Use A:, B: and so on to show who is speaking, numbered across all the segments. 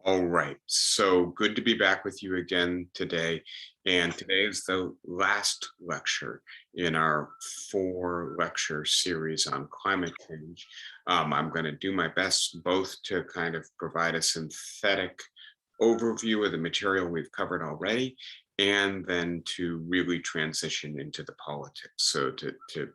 A: All right, so good to be back with you again today. And today is the last lecture in our 4 lecture series on climate change. I'm going to do my best both to kind of provide a synthetic overview of the material we've covered already, and then to really transition into the politics. So to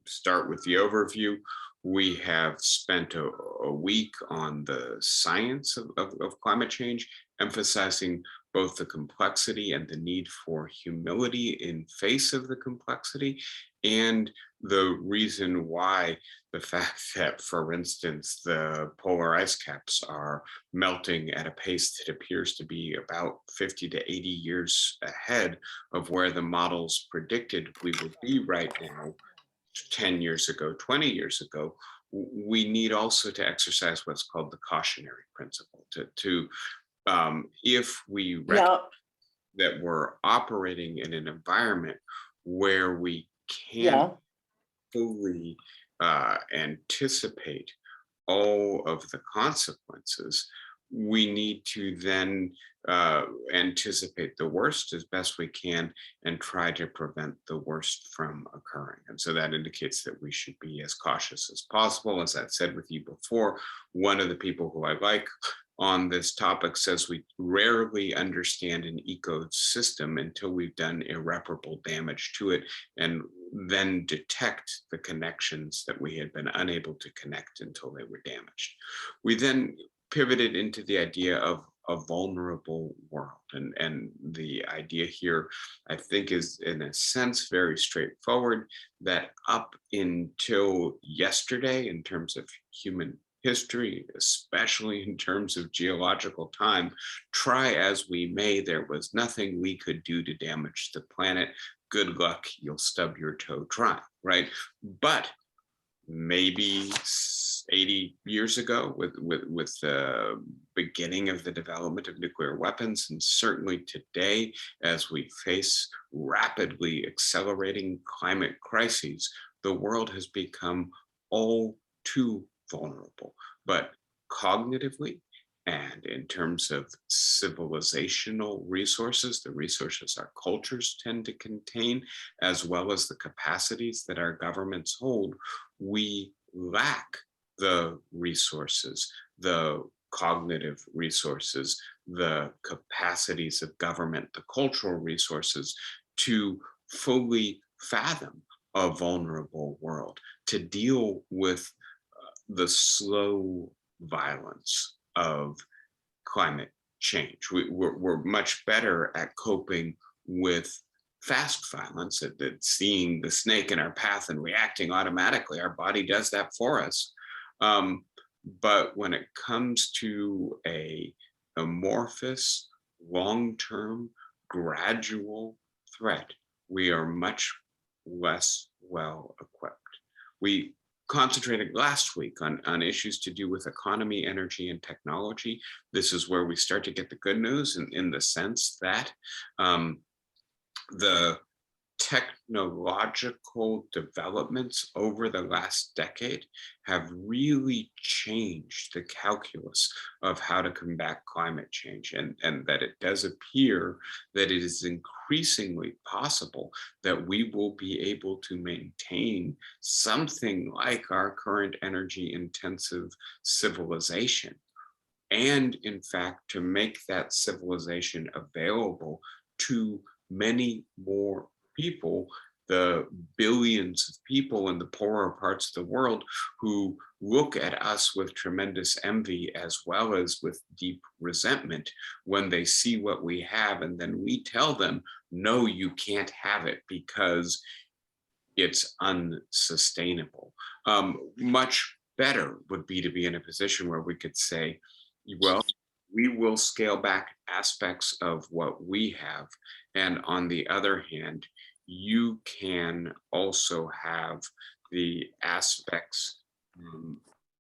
A: start with the overview, we have spent a week on the science of climate change, emphasizing both the complexity and the need for humility in face of the complexity, and the reason why the fact that, for instance, the polar ice caps are melting at a pace that appears to be about 50 to 80 years ahead of where the models predicted we would be right now 10 years ago, 20 years ago. We need also to exercise what's called the cautionary principle to if we recognize
B: Yeah,
A: that we're operating in an environment where we can't
B: yeah,
A: fully anticipate all of the consequences, we need to then anticipate the worst as best we can and try to prevent the worst from occurring. And so that indicates that we should be as cautious as possible. As I've said with you before, one of the people who I like on this topic says we rarely understand an ecosystem until we've done irreparable damage to it and then detect the connections that we had been unable to connect until they were damaged. We then pivoted into the idea of a vulnerable world. And the idea here, I think, is in a sense very straightforward that up until yesterday, in terms of human history, especially in terms of geological time, try as we may, there was nothing we could do to damage the planet. Good luck, you'll stub your toe trying, right? But maybe 80 years ago with the beginning of the development of nuclear weapons, and certainly today as we face rapidly accelerating climate crises, the world has become all too vulnerable. But cognitively and in terms of civilizational resources, the resources our cultures tend to contain, as well as the capacities that our governments hold, we lack the resources, the cognitive resources, the capacities of government, the cultural resources to fully fathom a vulnerable world, to deal with the slow violence of climate change. We're much better at coping with fast violence, at seeing the snake in our path and reacting automatically. Our body does that for us. But when it comes to a amorphous, long-term, gradual threat, we are much less well equipped. We concentrated last week on issues to do with economy, energy, and technology. This is where we start to get the good news in the sense that the technological developments over the last decade have really changed the calculus of how to combat climate change, and that it does appear that it is increasingly possible that we will be able to maintain something like our current energy intensive civilization, and in fact to make that civilization available to many more people, the billions of people in the poorer parts of the world who look at us with tremendous envy as well as with deep resentment when they see what we have, and then we tell them, no, you can't have it because it's unsustainable. Much better would be to be in a position where we could say, well, we will scale back aspects of what we have. And on the other hand, you can also have the aspects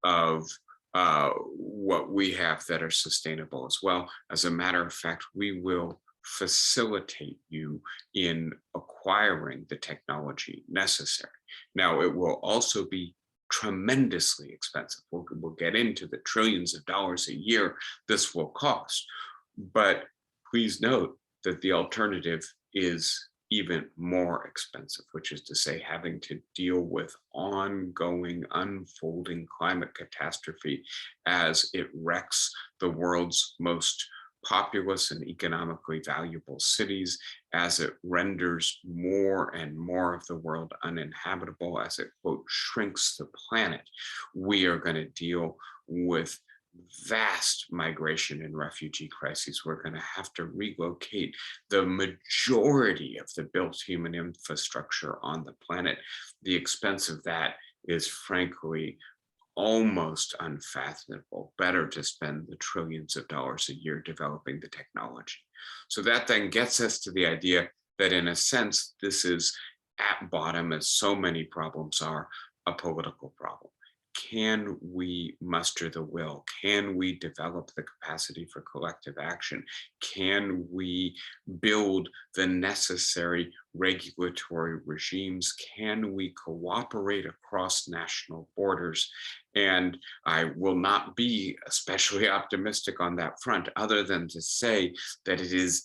A: of what we have that are sustainable as well. As a matter of fact, we will facilitate you in acquiring the technology necessary. Now, it will also be tremendously expensive. We'll get into the trillions of dollars a year this will cost. But please note that the alternative is even more expensive, which is to say, having to deal with ongoing, unfolding climate catastrophe as it wrecks the world's most populous and economically valuable cities, as it renders more and more of the world uninhabitable, as it, quote, shrinks the planet. We are going to deal with vast migration and refugee crises. We're going to have to relocate the majority of the built human infrastructure on the planet. The expense of that is frankly almost unfathomable. Better to spend the trillions of dollars a year developing the technology. So that then gets us to the idea that, in a sense, this is at bottom, as so many problems are, a political problem. Can we muster the will? Can we develop the capacity for collective action? Can we build the necessary regulatory regimes? Can we cooperate across national borders? And I will not be especially optimistic on that front, other than to say that it is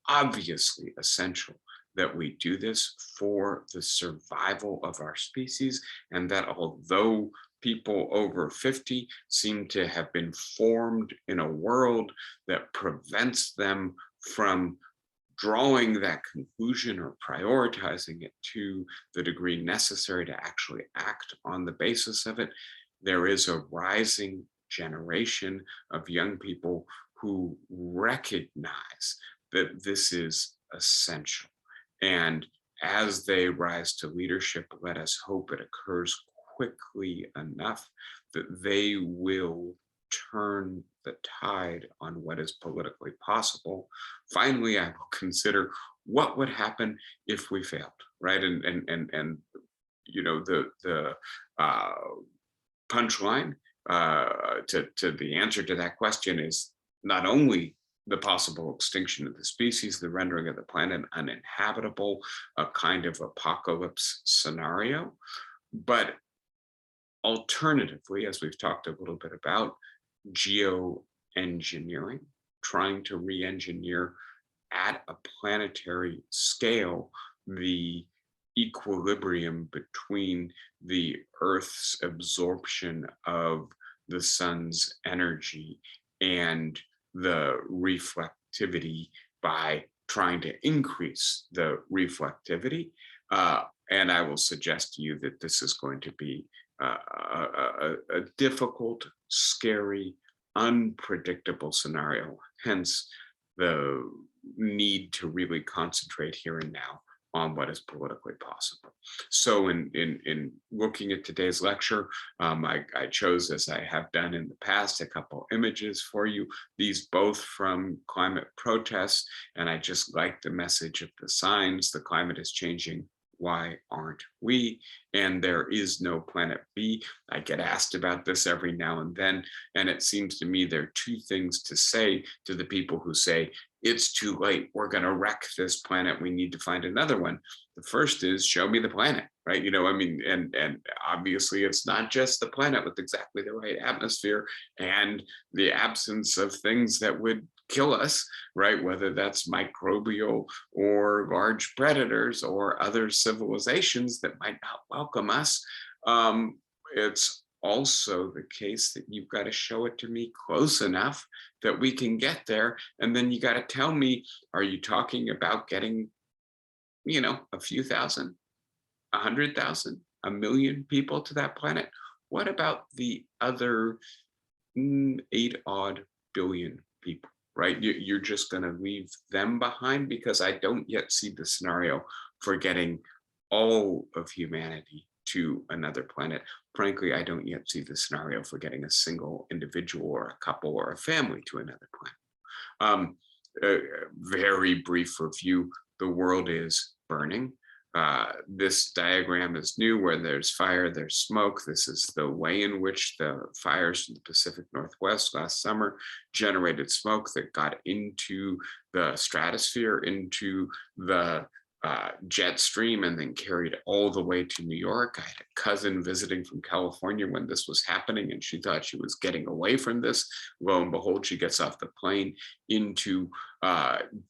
A: obviously essential that we do this for the survival of our species, and that although people over 50 seem to have been formed in a world that prevents them from drawing that conclusion or prioritizing it to the degree necessary to actually act on the basis of it, there is a rising generation of young people who recognize that this is essential. And as they rise to leadership, let us hope it occurs quickly enough that they will turn the tide on what is politically possible. Finally, I will consider what would happen if we failed, right? And you know, the punchline to the answer to that question is not only the possible extinction of the species, the rendering of the planet uninhabitable, a kind of apocalypse scenario, but alternatively, as we've talked a little bit about, geoengineering, trying to re-engineer at a planetary scale the equilibrium between the Earth's absorption of the sun's energy and the reflectivity by trying to increase the reflectivity. And I will suggest to you that this is going to be a difficult, scary, unpredictable scenario, hence the need to really concentrate here and now on what is politically possible. So in looking at today's lecture, I chose, as I have done in the past, a couple images for you, these both from climate protests, and I just like the message of the signs. The climate is changing. Why aren't we? And there is no planet B. I get asked about this every now and then, and it seems to me there are two things to say to the people who say, it's too late, we're going to wreck this planet, we need to find another one. The first is, show me the planet, right? You know, I mean, and obviously it's not just the planet with exactly the right atmosphere and the absence of things that would kill us, right? Whether that's microbial or large predators or other civilizations that might not welcome us. It's also the case that you've got to show it to me close enough that we can get there. And then you got to tell me, are you talking about getting, you know, a few thousand, 100,000, a million people to that planet? What about the other 8 odd billion people? Right? You're just going to leave them behind? Because I don't yet see the scenario for getting all of humanity to another planet. Frankly, I don't yet see the scenario for getting a single individual or a couple or a family to another planet. A very brief review. The world is burning. This diagram is new. Where there's fire, there's smoke. This is the way in which the fires in the Pacific Northwest last summer generated smoke that got into the stratosphere, into the jet stream and then carried all the way to New York. I had a cousin visiting from California when this was happening, and she thought she was getting away from this. Lo and behold, she gets off the plane into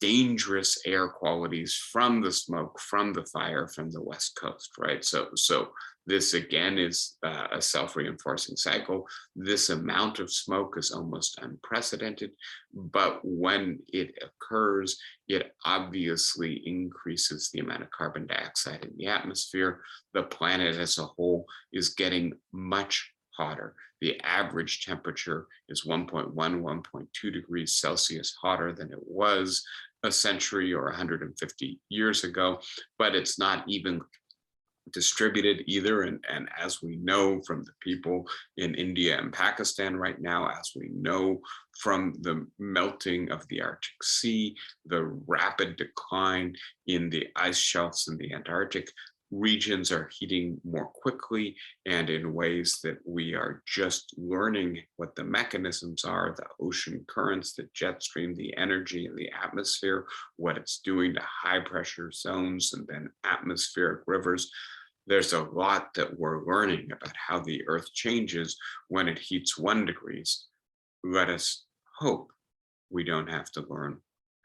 A: dangerous air qualities from the smoke, from the fire, from the West Coast, right? So this again is a self-reinforcing cycle. This amount of smoke is almost unprecedented, but when it occurs, it obviously increases the amount of carbon dioxide in the atmosphere. The planet as a whole is getting much hotter. The average temperature is 1.1, 1.2 degrees Celsius hotter than it was a century or 150 years ago, but it's not even distributed either. And as we know from the people in India and Pakistan right now, as we know from the melting of the Arctic Sea, the rapid decline in the ice shelves in the Antarctic, regions are heating more quickly and in ways that we are just learning what the mechanisms are, the ocean currents, the jet stream, the energy in the atmosphere, what it's doing to high pressure zones and then atmospheric rivers. There's a lot that we're learning about how the earth changes when it heats 1 degrees. Let us hope we don't have to learn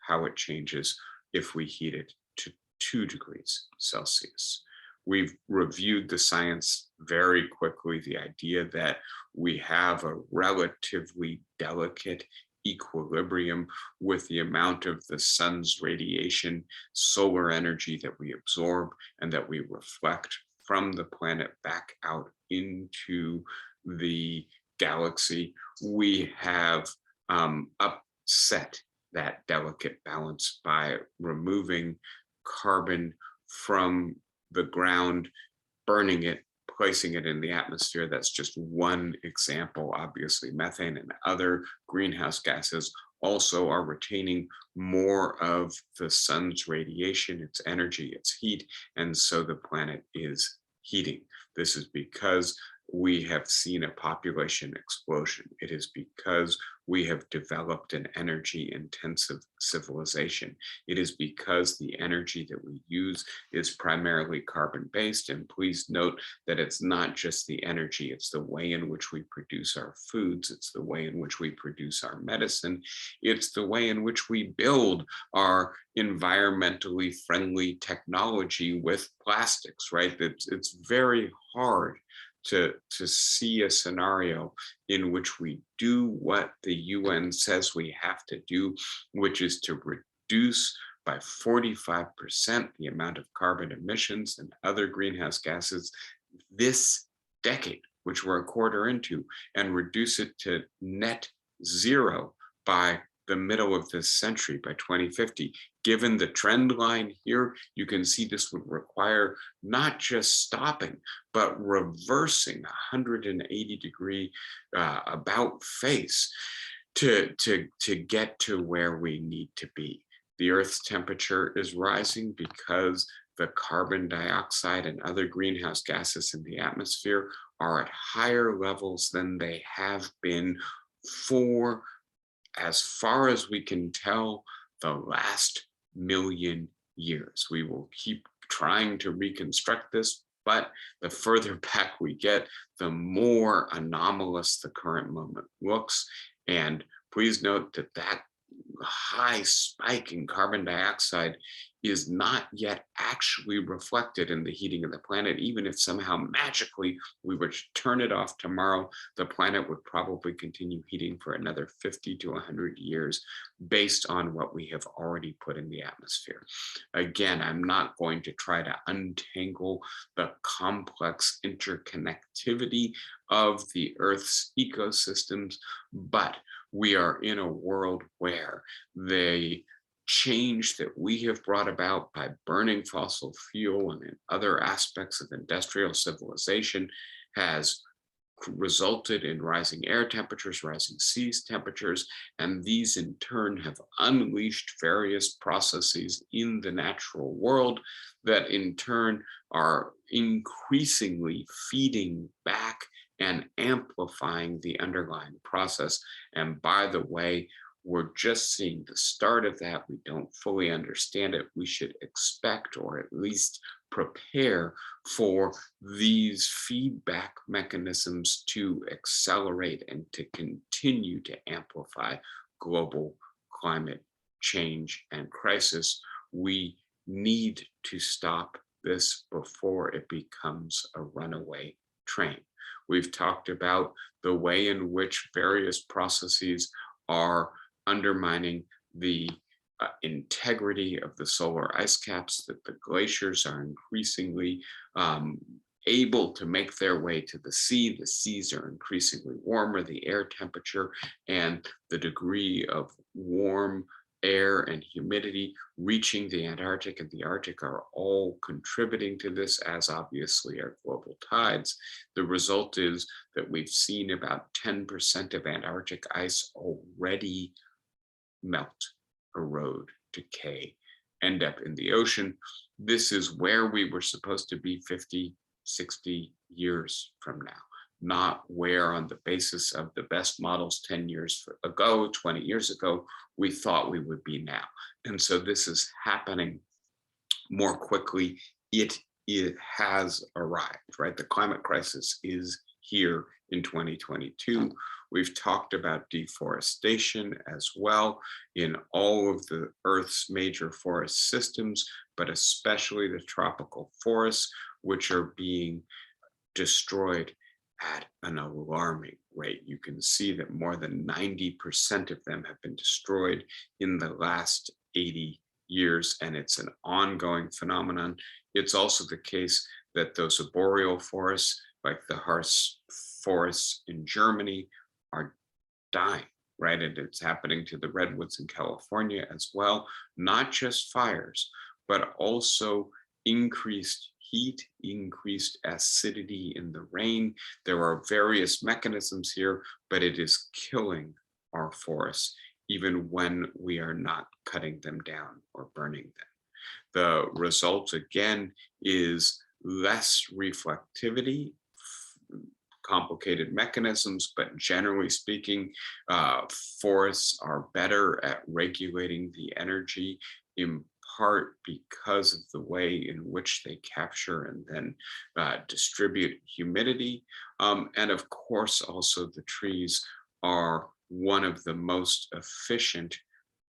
A: how it changes if we heat it to 2 degrees Celsius. We've reviewed the science very quickly, the idea that we have a relatively delicate equilibrium with the amount of the sun's radiation, solar energy that we absorb and that we reflect from the planet back out into the galaxy. We have upset that delicate balance by removing carbon from the ground, burning it, placing it in the atmosphere. That's just one example. Obviously, methane and other greenhouse gases also are retaining more of the sun's radiation, its energy, its heat, and so the planet is heating. This is because we have seen a population explosion. It is because we have developed an energy intensive civilization. It is because the energy that we use is primarily carbon based. And please note that it's not just the energy, it's the way in which we produce our foods, it's the way in which we produce our medicine, it's the way in which we build our environmentally friendly technology with plastics, right? It's very hard to see a scenario in which we do what the UN says we have to do, which is to reduce by 45% the amount of carbon emissions and other greenhouse gases this decade, which we're a quarter into, and reduce it to net zero by the middle of this century, by 2050. Given the trend line here, you can see this would require not just stopping, but reversing 180-degree about face to get to where we need to be. The Earth's temperature is rising because the carbon dioxide and other greenhouse gases in the atmosphere are at higher levels than they have been for, as far as we can tell, the last million years. We will keep trying to reconstruct this, but the further back we get, the more anomalous the current moment looks. And please note that that high spike in carbon dioxide is not yet actually reflected in the heating of the planet. Even if somehow magically we were to turn it off tomorrow, the planet would probably continue heating for another 50 to 100 years based on what we have already put in the atmosphere. Again, I'm not going to try to untangle the complex interconnectivity of the Earth's ecosystems, but we are in a world where the change that we have brought about by burning fossil fuel and in other aspects of industrial civilization has resulted in rising air temperatures, rising sea temperatures, and these in turn have unleashed various processes in the natural world that in turn are increasingly feeding back and amplifying the underlying process. And by the way, We're just seeing the start of that. We don't fully understand it. We should expect, or at least prepare for, these feedback mechanisms to accelerate and to continue to amplify global climate change and crisis. We need to stop this before it becomes a runaway train. We've talked about the way in which various processes are undermining the integrity of the solar ice caps, that the glaciers are increasingly able to make their way to the sea. The seas are increasingly warmer, the air temperature and the degree of warm air and humidity reaching the Antarctic and the Arctic are all contributing to this, as obviously are global tides. The result is that we've seen about 10% of Antarctic ice already melt, erode, decay, end up in the ocean. This is where we were supposed to be 50, 60 years from now, not where, on the basis of the best models 10 years ago, 20 years ago, we thought we would be now. And so this is happening more quickly. It has arrived, right? The climate crisis is here in 2022. We've talked about deforestation as well in all of the Earth's major forest systems, but especially the tropical forests, which are being destroyed at an alarming rate. You can see that more than 90% of them have been destroyed in the last 80 years, and it's an ongoing phenomenon. It's also the case that those arboreal forests, like the Harz forests in Germany, are dying, right? And it's happening to the redwoods in California as well. Not just fires, but also increased heat, increased acidity in the rain. There are various mechanisms here, but it is killing our forests, even when we are not cutting them down or burning them. The result, again, is less reflectivity, complicated mechanisms, but generally speaking, forests are better at regulating the energy, in part because of the way in which they capture and then distribute humidity. And of course, also the trees are one of the most efficient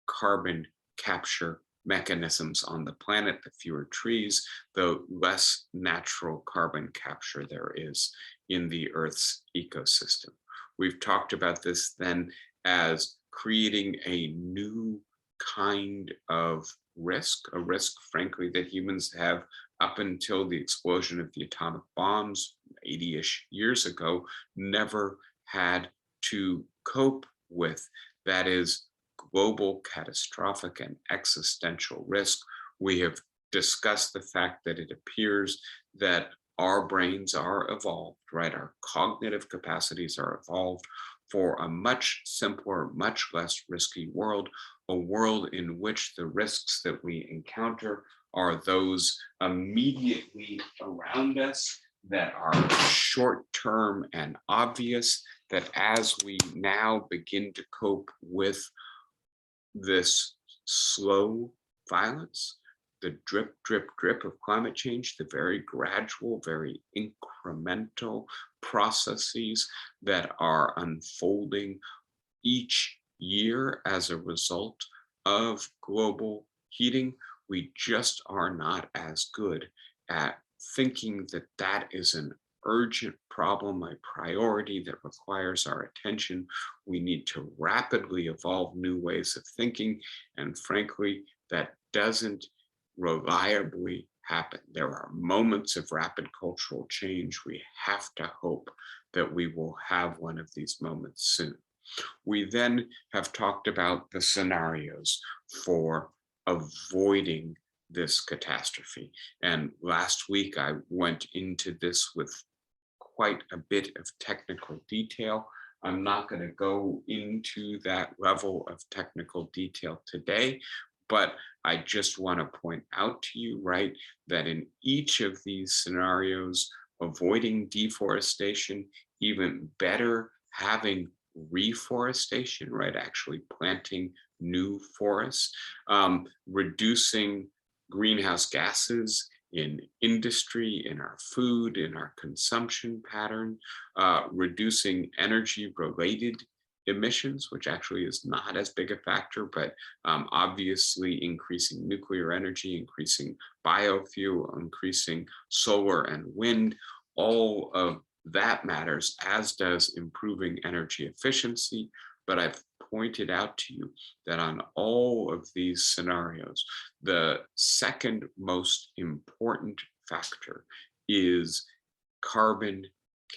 A: carbon capture mechanisms on the planet. The fewer trees, the less natural carbon capture there is in the Earth's ecosystem. We've talked about this then as creating a new kind of risk, a risk, frankly, that humans have up until the explosion of the atomic bombs 80-ish years ago never had to cope with. That is global catastrophic and existential risk. We have discussed the fact that it appears that our brains are evolved, right? Our cognitive capacities are evolved for a much simpler, much less risky world, a world in which the risks that we encounter are those immediately around us, that are short-term and obvious, that as we now begin to cope with this slow violence, the drip, drip, drip of climate change, the very gradual, very incremental processes that are unfolding each year as a result of global heating, we just are not as good at thinking that that is an urgent problem, a priority that requires our attention. We need to rapidly evolve new ways of thinking. And frankly, that doesn't reliably happen. There are moments of rapid cultural change. We have to hope that we will have one of these moments soon. We then have talked about the scenarios for avoiding this catastrophe. And last week I went into this with quite a bit of technical detail. I'm not going to go into that level of technical detail today, but I just want to point out to you, right, that in each of these scenarios, avoiding deforestation, even better, having reforestation, right? Actually planting new forests, reducing greenhouse gases in industry, in our food, in our consumption pattern, reducing energy related emissions, which actually is not as big a factor, but obviously increasing nuclear energy, increasing biofuel, increasing solar and wind, all of that matters, as does improving energy efficiency. But I've pointed out to you that on all of these scenarios, the second most important factor is carbon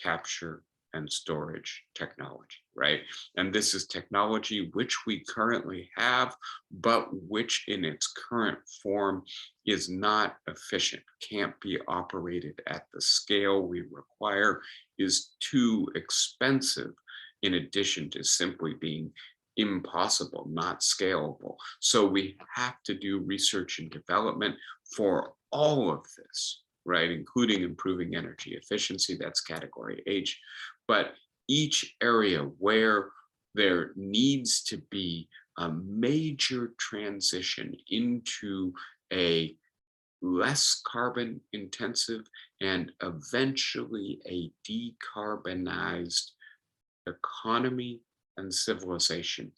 A: capture and storage technology, right? And this is technology which we currently have, but which in its current form is not efficient, can't be operated at the scale we require, is too expensive, in addition to simply being impossible, not scalable. So we have to do research and development for all of this, right? Including improving energy efficiency, that's category H. But each area where there needs to be a major transition into a less carbon intensive and eventually a decarbonized economy and civilization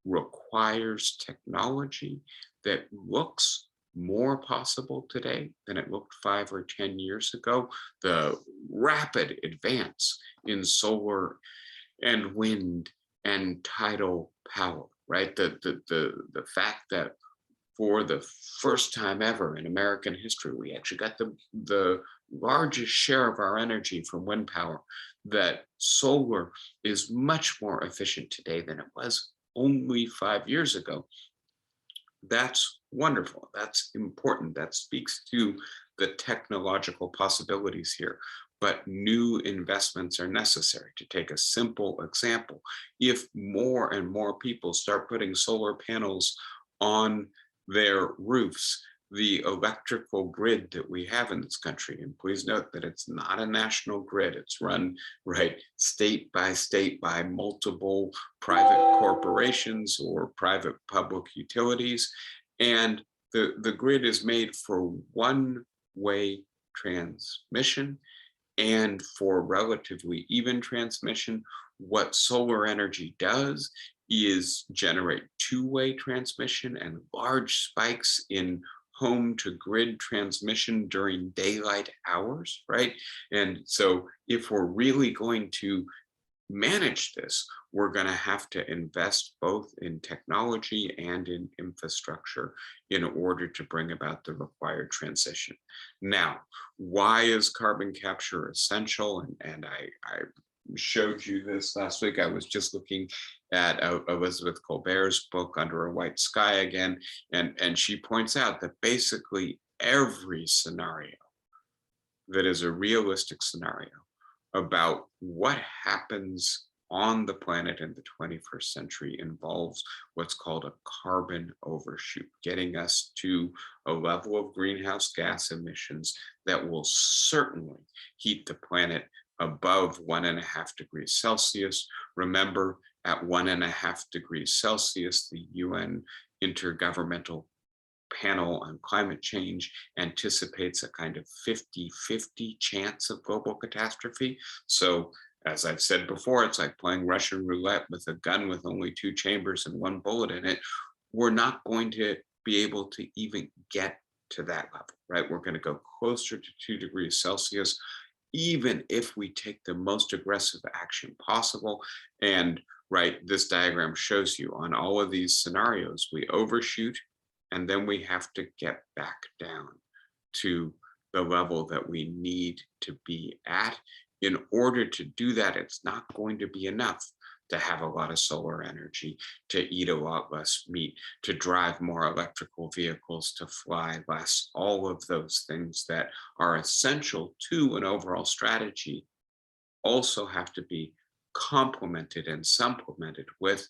A: requires technology that looks more possible today than it looked 5 or 10 years ago. The rapid advance in solar and wind and tidal power, right? The fact that for the first time ever in American history, we actually got the largest share of our energy from wind power, that solar is much more efficient today than it was only 5 years ago. That's wonderful. That's important. That speaks to the technological possibilities here. But new investments are necessary. To take a simple example, if more and more people start putting solar panels on their roofs, the electrical grid that we have in this country, and please note that it's not a national grid, it's run right state by multiple private corporations or private public utilities, and the grid is made for one-way transmission and for relatively even transmission. What solar energy does is generate two-way transmission and large spikes in home to grid transmission during daylight hours, right? And so if we're really going to manage this, we're going to have to invest both in technology and in infrastructure in order to bring about the required transition. Now, why is carbon capture essential? And I showed you this last week. I was just looking at Elizabeth Colbert's book, Under a White Sky, again, and she points out that basically every scenario that is a realistic scenario about what happens on the planet in the 21st century involves what's called a carbon overshoot, getting us to a level of greenhouse gas emissions that will certainly heat the planet above 1.5 degrees Celsius. Remember, at 1.5 degrees Celsius, the UN Intergovernmental Panel on Climate Change anticipates a kind of 50-50 chance of global catastrophe. So, as I've said before, it's like playing Russian roulette with a gun with only 2 chambers and 1 bullet in it. We're not going to be able to even get to that level, right? We're going to go closer to 2 degrees Celsius, even if we take the most aggressive action possible. And right, this diagram shows you on all of these scenarios, we overshoot, and then we have to get back down to the level that we need to be at. In order to do that, it's not going to be enough to have a lot of solar energy, to eat a lot less meat, to drive more electrical vehicles, to fly less. All of those things that are essential to an overall strategy also have to be complemented and supplemented with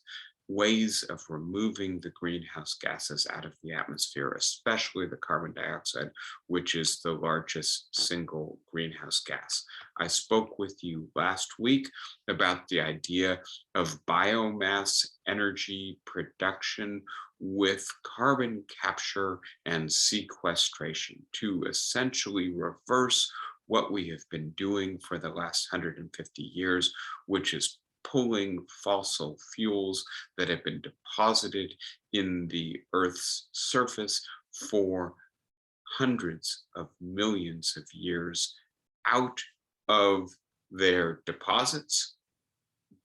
A: ways of removing the greenhouse gases out of the atmosphere, especially the carbon dioxide, which is the largest single greenhouse gas. I spoke with you last week about the idea of biomass energy production with carbon capture and sequestration to essentially reverse what we have been doing for the last 150 years, which is pulling fossil fuels that have been deposited in the Earth's surface for hundreds of millions of years out of their deposits,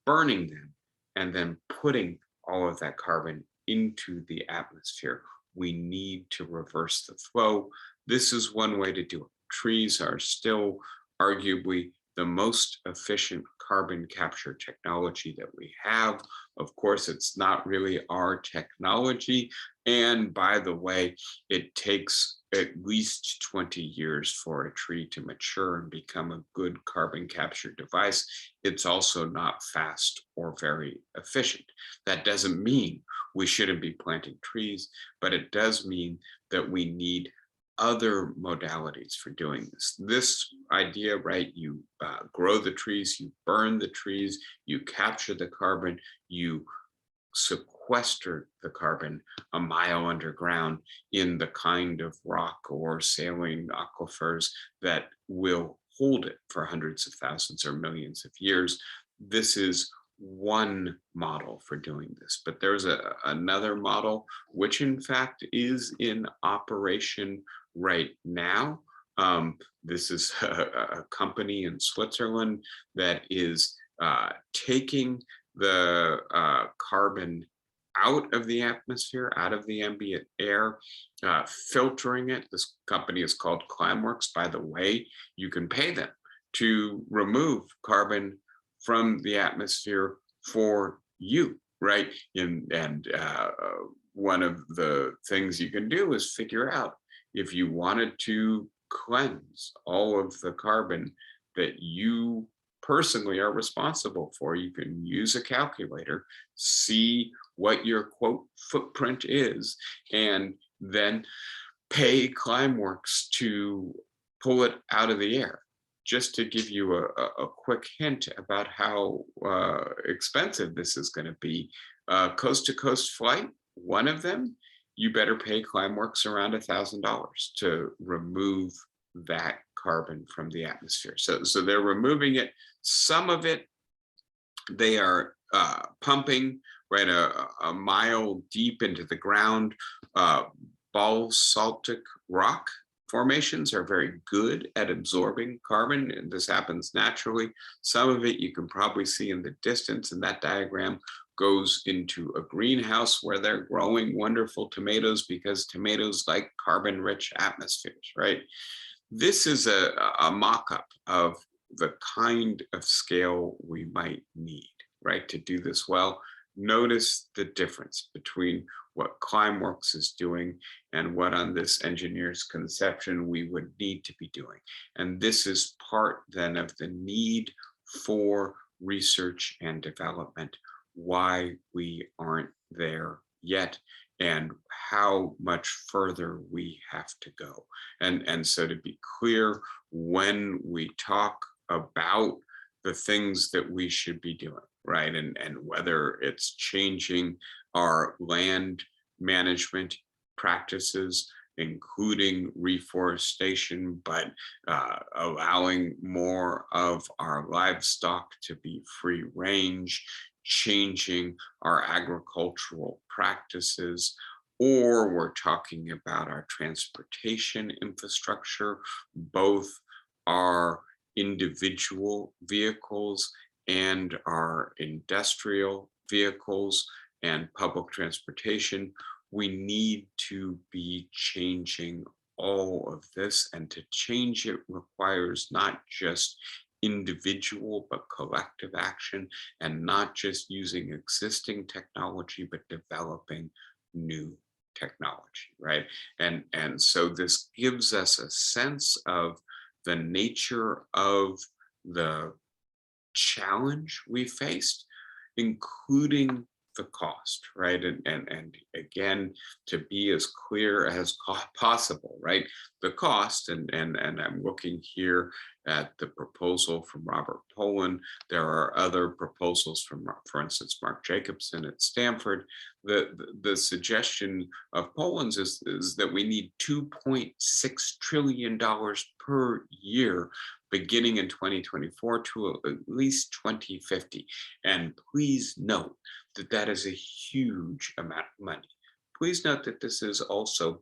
A: burning them, and then putting all of that carbon into the atmosphere. We need to reverse the flow. This is one way to do it. Trees are still arguably the most efficient carbon capture technology that we have. Of course, it's not really our technology. And by the way, it takes at least 20 years for a tree to mature and become a good carbon capture device. It's also not fast or very efficient. That doesn't mean we shouldn't be planting trees, but it does mean that we need other modalities for doing this. This idea, right? You grow the trees, you burn the trees, you capture the carbon, you sequester the carbon a mile underground in the kind of rock or saline aquifers that will hold it for hundreds of thousands or millions of years. This is one model for doing this, but there's another model, which in fact is in operation right now. This is a company in Switzerland that is taking the carbon out of the atmosphere, out of the ambient air, filtering it. This company is called Climeworks. By the way, you can pay them to remove carbon from the atmosphere for you, right? And one of the things you can do is figure out if you wanted to cleanse all of the carbon that you personally are responsible for, you can use a calculator, see what your quote footprint is, and then pay Climeworks to pull it out of the air. Just to give you a quick hint about how expensive this is going to be, coast to coast flight, one of them, you better pay Climeworks around $1,000 to remove that carbon from the atmosphere. So they're removing it. Some of it they are pumping right a mile deep into the ground. Basaltic rock formations are very good at absorbing carbon, and this happens naturally. Some of it you can probably see in the distance, and that diagram goes into a greenhouse where they're growing wonderful tomatoes because tomatoes like carbon-rich atmospheres, right? This is a mock-up of the kind of scale we might need, right, to do this well. Notice the difference between what Climeworks is doing and what on this engineer's conception we would need to be doing. And this is part then of the need for research and development, why we aren't there yet, and how much further we have to go. And so to be clear, when we talk about the things that we should be doing, right? And whether it's changing our land management practices, including reforestation, but allowing more of our livestock to be free range, changing our agricultural practices, or we're talking about our transportation infrastructure, both our individual vehicles and our industrial vehicles and public transportation. We need to be changing all of this, and to change it requires not just individual but collective action, and not just using existing technology but developing new technology, right? And so this gives us a sense of the nature of the challenge we faced, including the cost, right? And again, to be as clear as possible, right? The cost, and I'm looking here at the proposal from Robert Poland. There are other proposals from, for instance, Mark Jacobson at Stanford. The suggestion of Poland's is that we need $2.6 trillion per year beginning in 2024 to at least 2050. And please note that that is a huge amount of money. Please note that this is also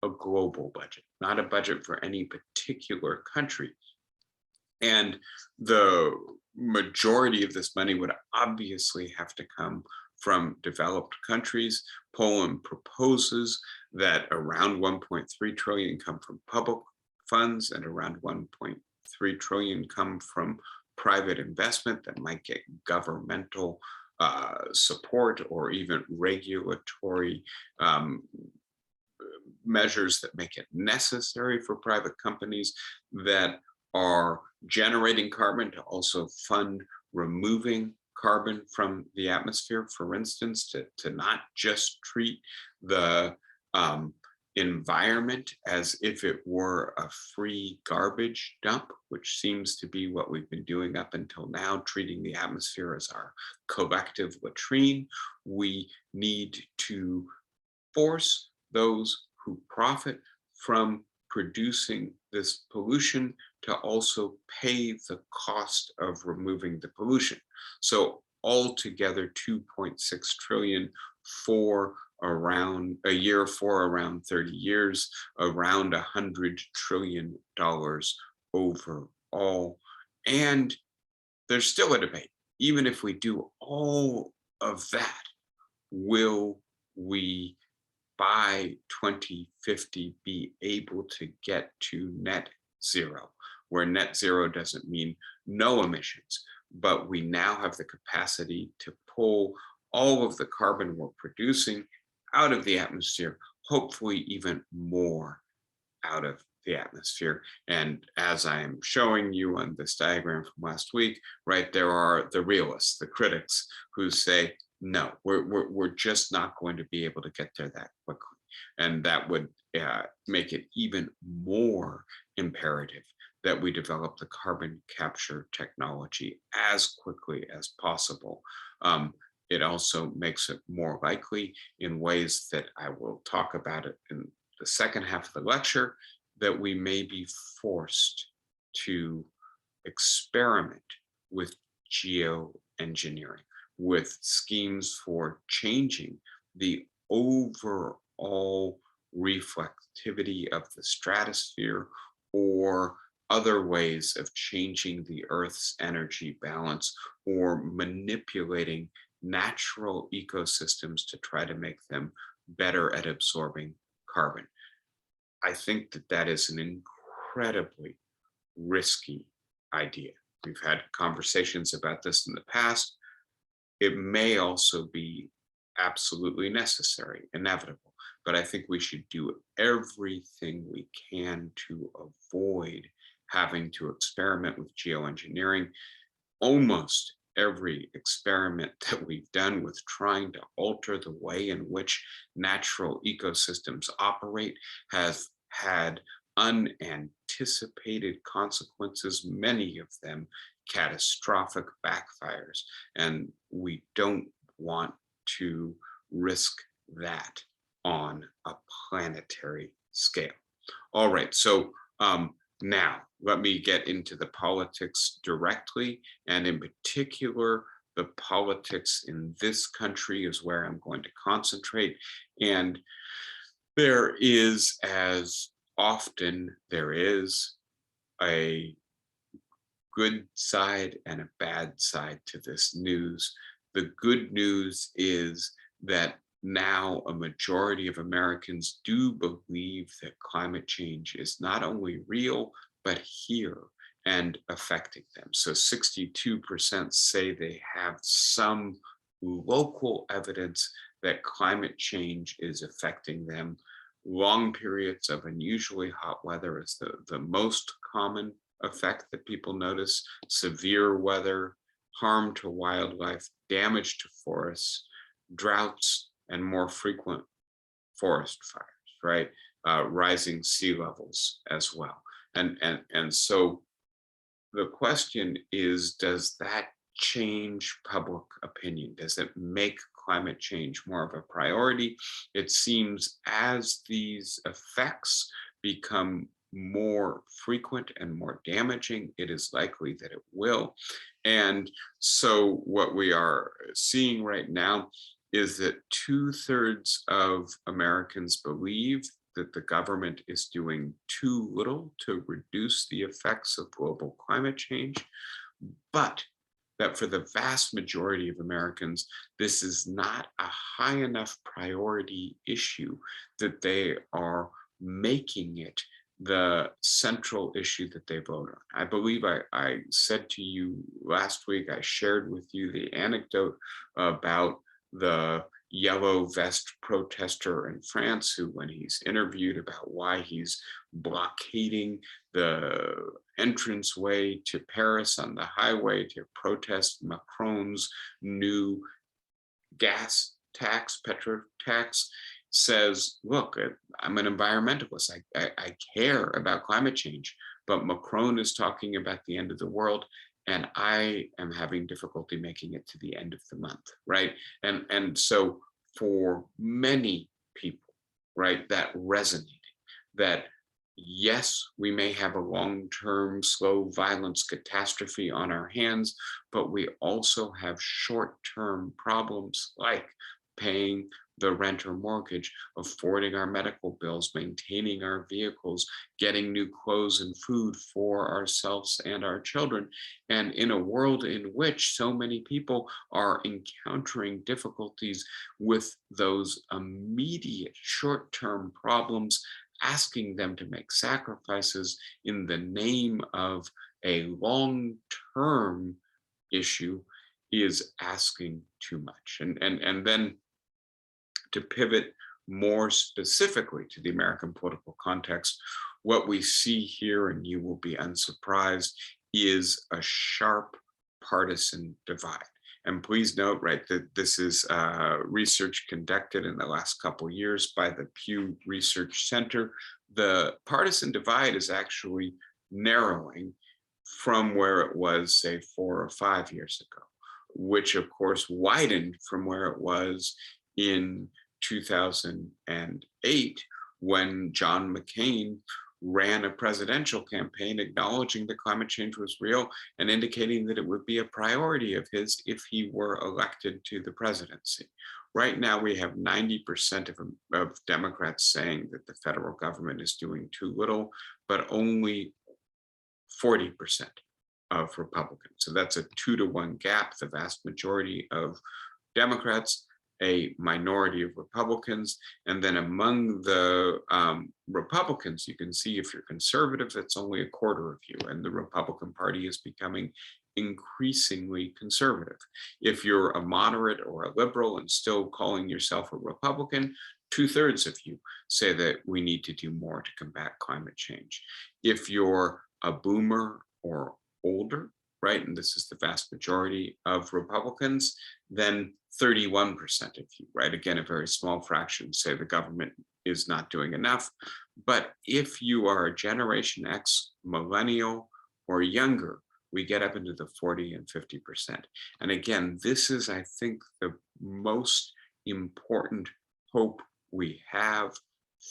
A: a global budget, not a budget for any particular country. And the majority of this money would obviously have to come from developed countries. Poland proposes that around 1.3 trillion come from public funds and around 1.3 trillion come from private investment that might get governmental support or even regulatory measures that make it necessary for private companies that are generating carbon to also fund removing carbon from the atmosphere, for instance, to not just treat the environment as if it were a free garbage dump, which seems to be what we've been doing up until now, treating the atmosphere as our collective latrine. We need to force those who profit from producing this pollution to also pay the cost of removing the pollution. So altogether 2.6 trillion for around a year for around 30 years, around $100 trillion overall. And there's still a debate. Even if we do all of that, will we by 2050 be able to get to net zero, where net zero doesn't mean no emissions, but we now have the capacity to pull all of the carbon we're producing out of the atmosphere, hopefully even more out of the atmosphere. And as I am showing you on this diagram from last week, right, there are the realists, the critics who say, no, we're just not going to be able to get there that quickly. And that would make it even more imperative that we develop the carbon capture technology as quickly as possible. It also makes it more likely in ways that I will talk about it in the second half of the lecture, that we may be forced to experiment with geoengineering, with schemes for changing the overall reflectivity of the stratosphere, or other ways of changing the Earth's energy balance, or manipulating natural ecosystems to try to make them better at absorbing carbon. I think that that is an incredibly risky idea. We've had conversations about this in the past. It may also be absolutely necessary, inevitable, but I think we should do everything we can to avoid having to experiment with geoengineering. Almost every experiment that we've done with trying to alter the way in which natural ecosystems operate has had unanticipated consequences, many of them catastrophic backfires, and we don't want to risk that on a planetary scale. All right, so now let me get into the politics directly, and in particular, the politics in this country is where I'm going to concentrate. And there is, as often there is, a good side and a bad side to this news. The good news is that now a majority of Americans do believe that climate change is not only real, but here and affecting them. So 62% say they have some local evidence that climate change is affecting them. Long periods of unusually hot weather is the most common effect that people notice. Severe weather, harm to wildlife, damage to forests, droughts, and more frequent forest fires, right? Rising sea levels as well. And so the question is, does that change public opinion? Does it make climate change more of a priority? It seems as these effects become more frequent and more damaging, it is likely that it will. And so what we are seeing right now is that 2/3 of Americans believe that the government is doing too little to reduce the effects of global climate change, but that for the vast majority of Americans, this is not a high enough priority issue that they are making it the central issue that they vote on. I believe I said to you last week, I shared with you the anecdote about the yellow vest protester in France who, when he's interviewed about why he's blockading the entranceway to Paris on the highway to protest Macron's new gas tax, petrol tax, says, look, I'm an environmentalist. I care about climate change, but Macron is talking about the end of the world, and I am having difficulty making it to the end of the month, right? And so for many people, right, that resonated, that yes, we may have a long-term slow violence catastrophe on our hands, but we also have short-term problems like paying the rent or mortgage, affording our medical bills, maintaining our vehicles, getting new clothes and food for ourselves and our children. And in a world in which so many people are encountering difficulties with those immediate short-term problems, asking them to make sacrifices in the name of a long-term issue is asking too much. And then to pivot more specifically to the American political context, what we see here, and you will be unsurprised, is a sharp partisan divide. And please note, right, that this is research conducted in the last couple of years by the Pew Research Center. The partisan divide is actually narrowing from where it was, say, 4 or 5 years ago, which of course widened from where it was in 2008 when John McCain ran a presidential campaign acknowledging that climate change was real and indicating that it would be a priority of his if he were elected to the presidency. Right now, we have 90% of Democrats saying that the federal government is doing too little, but only 40% of Republicans. So that's a 2-to-1 gap. The vast majority of Democrats, a minority of Republicans. And then among the Republicans, you can see if you're conservative, that's only a quarter of you. And the Republican Party is becoming increasingly conservative. If you're a moderate or a liberal and still calling yourself a Republican, 2/3 of you say that we need to do more to combat climate change. If you're a boomer or older, right, and this is the vast majority of Republicans, then 31% of you, right? Again, a very small fraction say the government is not doing enough. But if you are a Generation X, millennial, or younger, we get up into the 40 and 50%. And again, this is, I think, the most important hope we have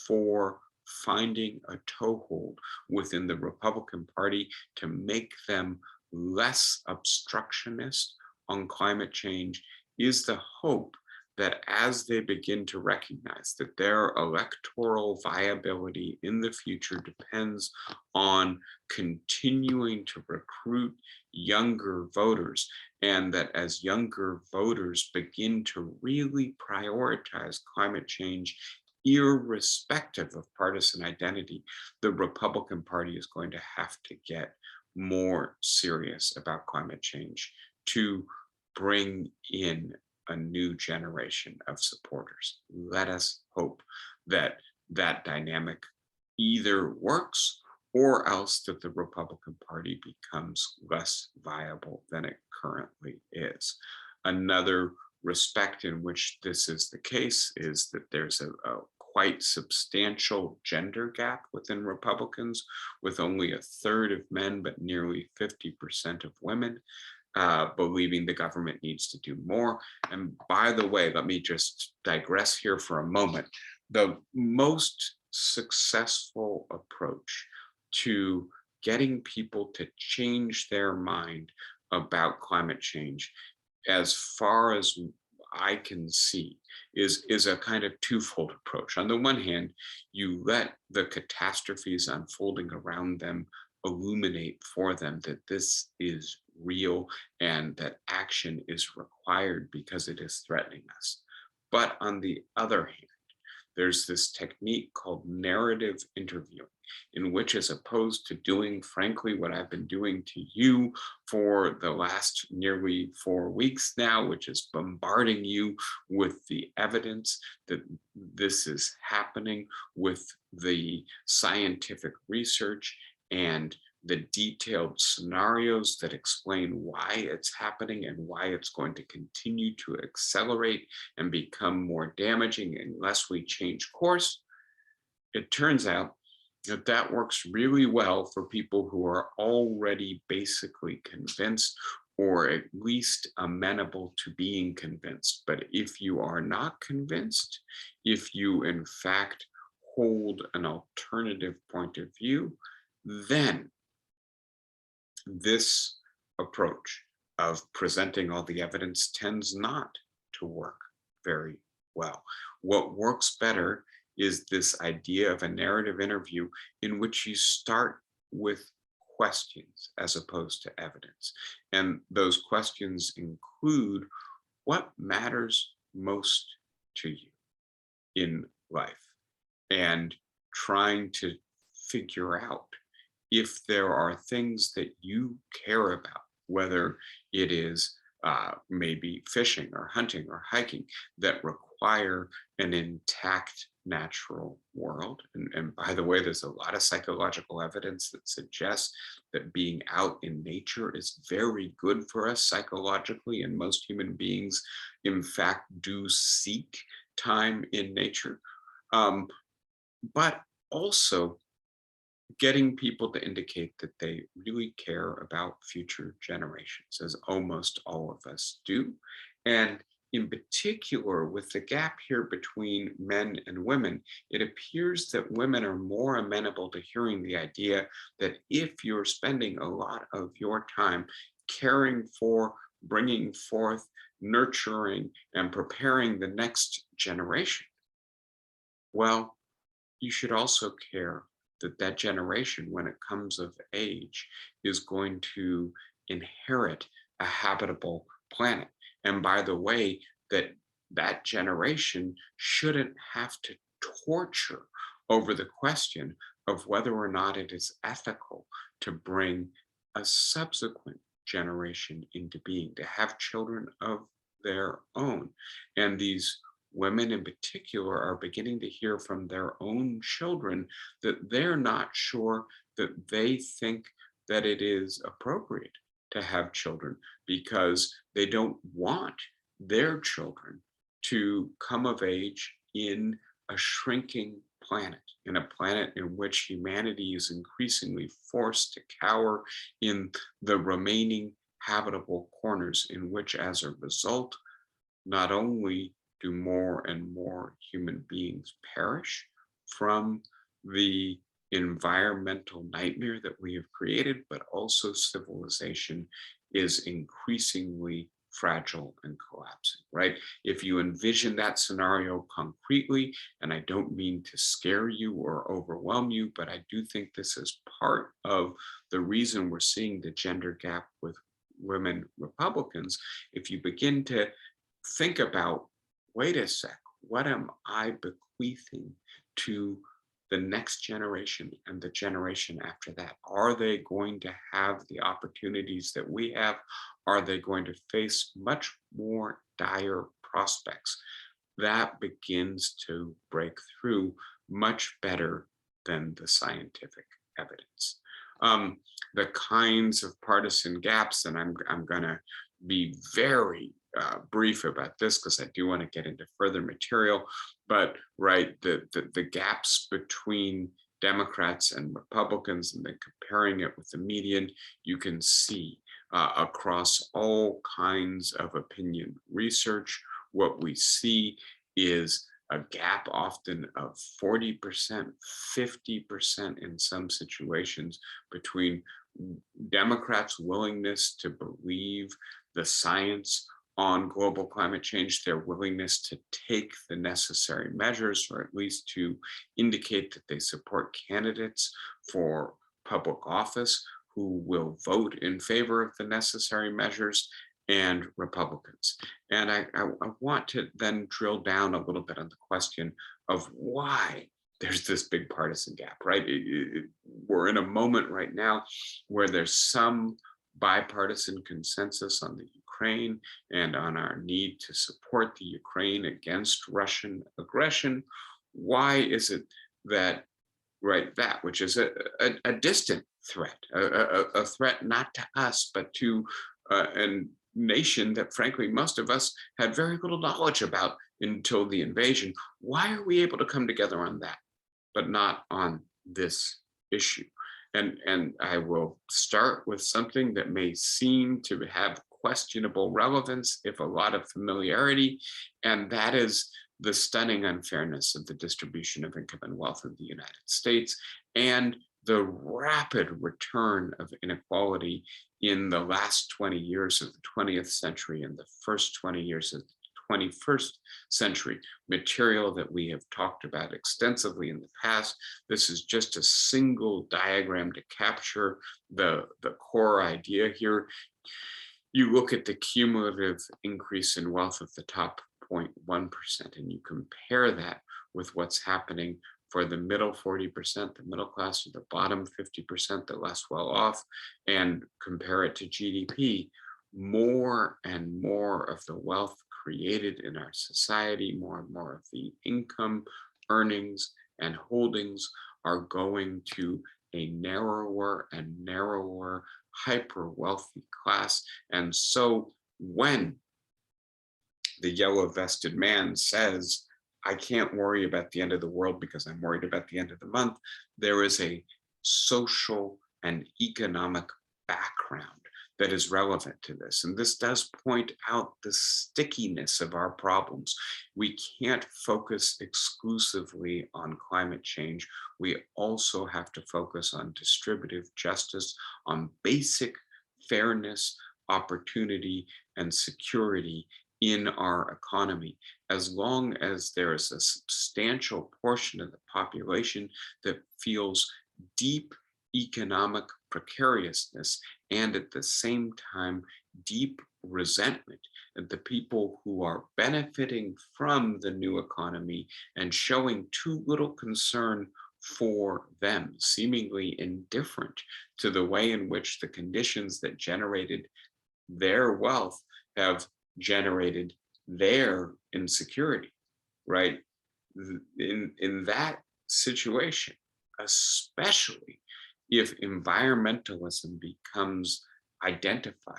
A: for finding a toehold within the Republican Party to make them less obstructionist on climate change, is the hope that as they begin to recognize that their electoral viability in the future depends on continuing to recruit younger voters, and that as younger voters begin to really prioritize climate change, irrespective of partisan identity, the Republican Party is going to have to get more serious about climate change to bring in a new generation of supporters. Let us hope that that dynamic either works or else that the Republican Party becomes less viable than it currently is. Another respect in which this is the case is that there's a quite substantial gender gap within Republicans, with only a third of men, but nearly 50% of women believing the government needs to do more. And by the way, let me just digress here for a moment. The most successful approach to getting people to change their mind about climate change, as far as I can see, is a kind of twofold approach. On the one hand, you let the catastrophes unfolding around them illuminate for them that this is real and that action is required because it is threatening us. But on the other hand, there's this technique called narrative interviewing, in which, as opposed to doing, frankly, what I've been doing to you for the last nearly 4 weeks now, which is bombarding you with the evidence that this is happening, with the scientific research and the detailed scenarios that explain why it's happening and why it's going to continue to accelerate and become more damaging unless we change course. It turns out that that works really well for people who are already basically convinced, or at least amenable to being convinced. But if you are not convinced, if you in fact hold an alternative point of view, then this approach of presenting all the evidence tends not to work very well. What works better is this idea of a narrative interview in which you start with questions as opposed to evidence. And those questions include, what matters most to you in life? And trying to figure out if there are things that you care about, whether it is maybe fishing or hunting or hiking, that require an intact natural world. And by the way, there's a lot of psychological evidence that suggests that being out in nature is very good for us psychologically, and most human beings, in fact, do seek time in nature. But also getting people to indicate that they really care about future generations, as almost all of us do. And in particular, with the gap here between men and women, it appears that women are more amenable to hearing the idea that if you're spending a lot of your time caring for, bringing forth, nurturing, and preparing the next generation, well, you should also care that that generation, when it comes of age, is going to inherit a habitable planet. And by the way, that that generation shouldn't have to torture over the question of whether or not it is ethical to bring a subsequent generation into being, to have children of their own. And these women in particular are beginning to hear from their own children that they're not sure that they think that it is appropriate to have children, because they don't want their children to come of age in a shrinking planet, in a planet in which humanity is increasingly forced to cower in the remaining habitable corners, in which, as a result, not only do more and more human beings perish from the environmental nightmare that we have created, but also civilization is increasingly fragile and collapsing, right? If you envision that scenario concretely, and I don't mean to scare you or overwhelm you, but I do think this is part of the reason we're seeing the gender gap with women Republicans. If you begin to think about, wait a sec, what am I bequeathing to the next generation and the generation after that? Are they going to have the opportunities that we have? Are they going to face much more dire prospects? That begins to break through much better than the scientific evidence. The kinds of partisan gaps, and I'm going to be very brief about this because I do want to get into further material. But right, the gaps between Democrats and Republicans, and then comparing it with the median, you can see across all kinds of opinion research, what we see is a gap often of 40%, 50% in some situations between Democrats' willingness to believe the science on global climate change, their willingness to take the necessary measures, or at least to indicate that they support candidates for public office who will vote in favor of the necessary measures, and Republicans. And I want to then drill down a little bit on the question of why there's this big partisan gap, right? We're in a moment right now where there's some bipartisan consensus on the Ukraine and on our need to support the Ukraine against Russian aggression. Why is it that, right, that which is a distant threat, a threat not to us, but to a nation that frankly most of us had very little knowledge about until the invasion, why are we able to come together on that, but not on this issue? And I will start with something that may seem to have questionable relevance, if a lot of familiarity, and that is the stunning unfairness of the distribution of income and wealth in the United States, and the rapid return of inequality in the last 20 years of the 20th century and the first 20 years of the 21st century, material that we have talked about extensively in the past. This is just a single diagram to capture the core idea here. You look at the cumulative increase in wealth of the top 0.1%, and you compare that with what's happening for the middle 40%, the middle class, or the bottom 50%, the less well off, and compare it to GDP. More and more of the wealth created in our society, more and more of the income, earnings, and holdings are going to a narrower and narrower, hyper wealthy class. And so when the yellow vested man says, I can't worry about the end of the world because I'm worried about the end of the month, there is a social and economic background that is relevant to this. And this does point out the stickiness of our problems. We can't focus exclusively on climate change. We also have to focus on distributive justice, on basic fairness, opportunity, and security in our economy. As long as there is a substantial portion of the population that feels deep economic precariousness and at the same time deep resentment at the people who are benefiting from the new economy and showing too little concern for them, seemingly indifferent to the way in which the conditions that generated their wealth have generated their insecurity, right? In that situation, especially if environmentalism becomes identified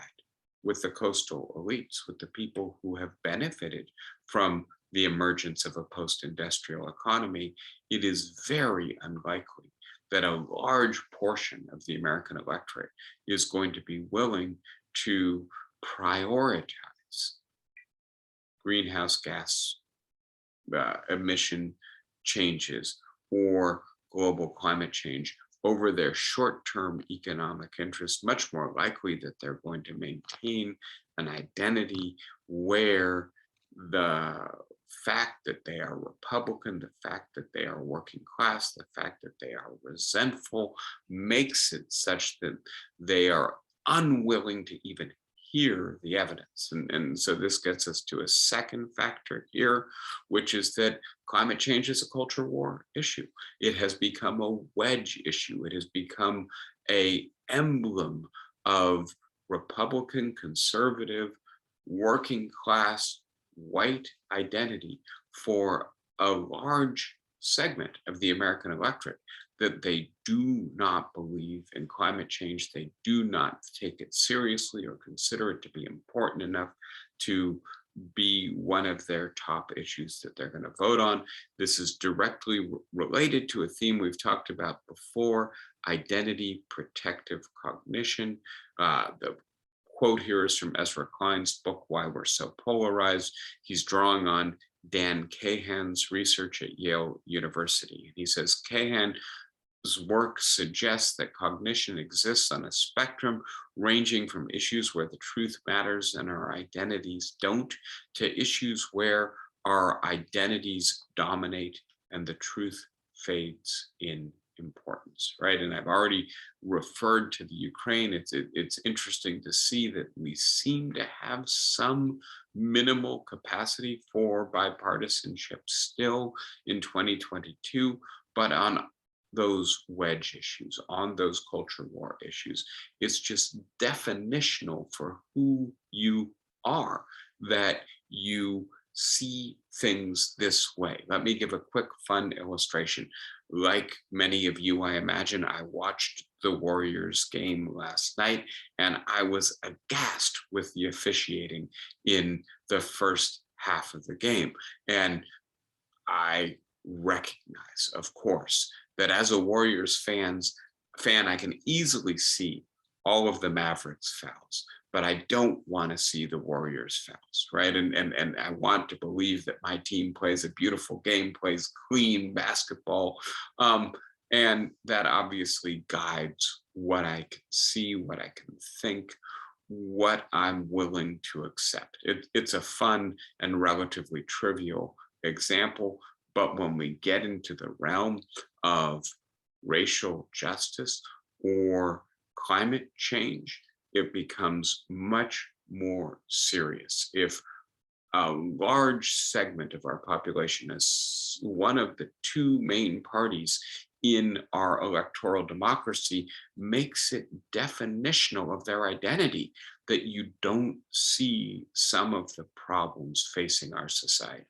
A: with the coastal elites, with the people who have benefited from the emergence of a post-industrial economy, it is very unlikely that a large portion of the American electorate is going to be willing to prioritize greenhouse gas emission changes or global climate change over their short-term economic interests. Much more likely that they're going to maintain an identity where the fact that they are Republican, the fact that they are working class, the fact that they are resentful makes it such that they are unwilling to even hear the evidence. And so this gets us to a second factor here, which is that climate change is a culture war issue. It has become a wedge issue. It has become an emblem of Republican, conservative, working class, white identity for a large segment of the American electorate, that they do not believe in climate change. They do not take it seriously or consider it to be important enough. to be one of their top issues that they're going to vote on. This is directly related to a theme we've talked about before: identity protective cognition. The quote here is from Ezra Klein's book, Why We're So Polarized. He's drawing on Dan Kahan's research at Yale University. He says Kahan's work suggests that cognition exists on a spectrum ranging from issues where the truth matters and our identities don't, to issues where our identities dominate and the truth fades in importance, right? And I've already referred to the Ukraine. It's interesting to see that we seem to have some minimal capacity for bipartisanship still in 2022, but on those wedge issues, on those culture war issues, it's just definitional for who you are, that you see things this way. Let me give a quick fun illustration. Like many of you, I imagine, I watched the Warriors game last night, and I was aghast with the officiating in the first half of the game. And I recognize, of course, that as a Warriors fan, I can easily see all of the Mavericks fouls, but I don't want to see the Warriors fouls, right? And I want to believe that my team plays a beautiful game, plays clean basketball, and that obviously guides what I can see, what I can think, what I'm willing to accept. It's a fun and relatively trivial example, but when we get into the realm of racial justice or climate change, it becomes much more serious. If a large segment of our population is one of the two main parties in our electoral democracy, makes it definitional of their identity that you don't see some of the problems facing our society.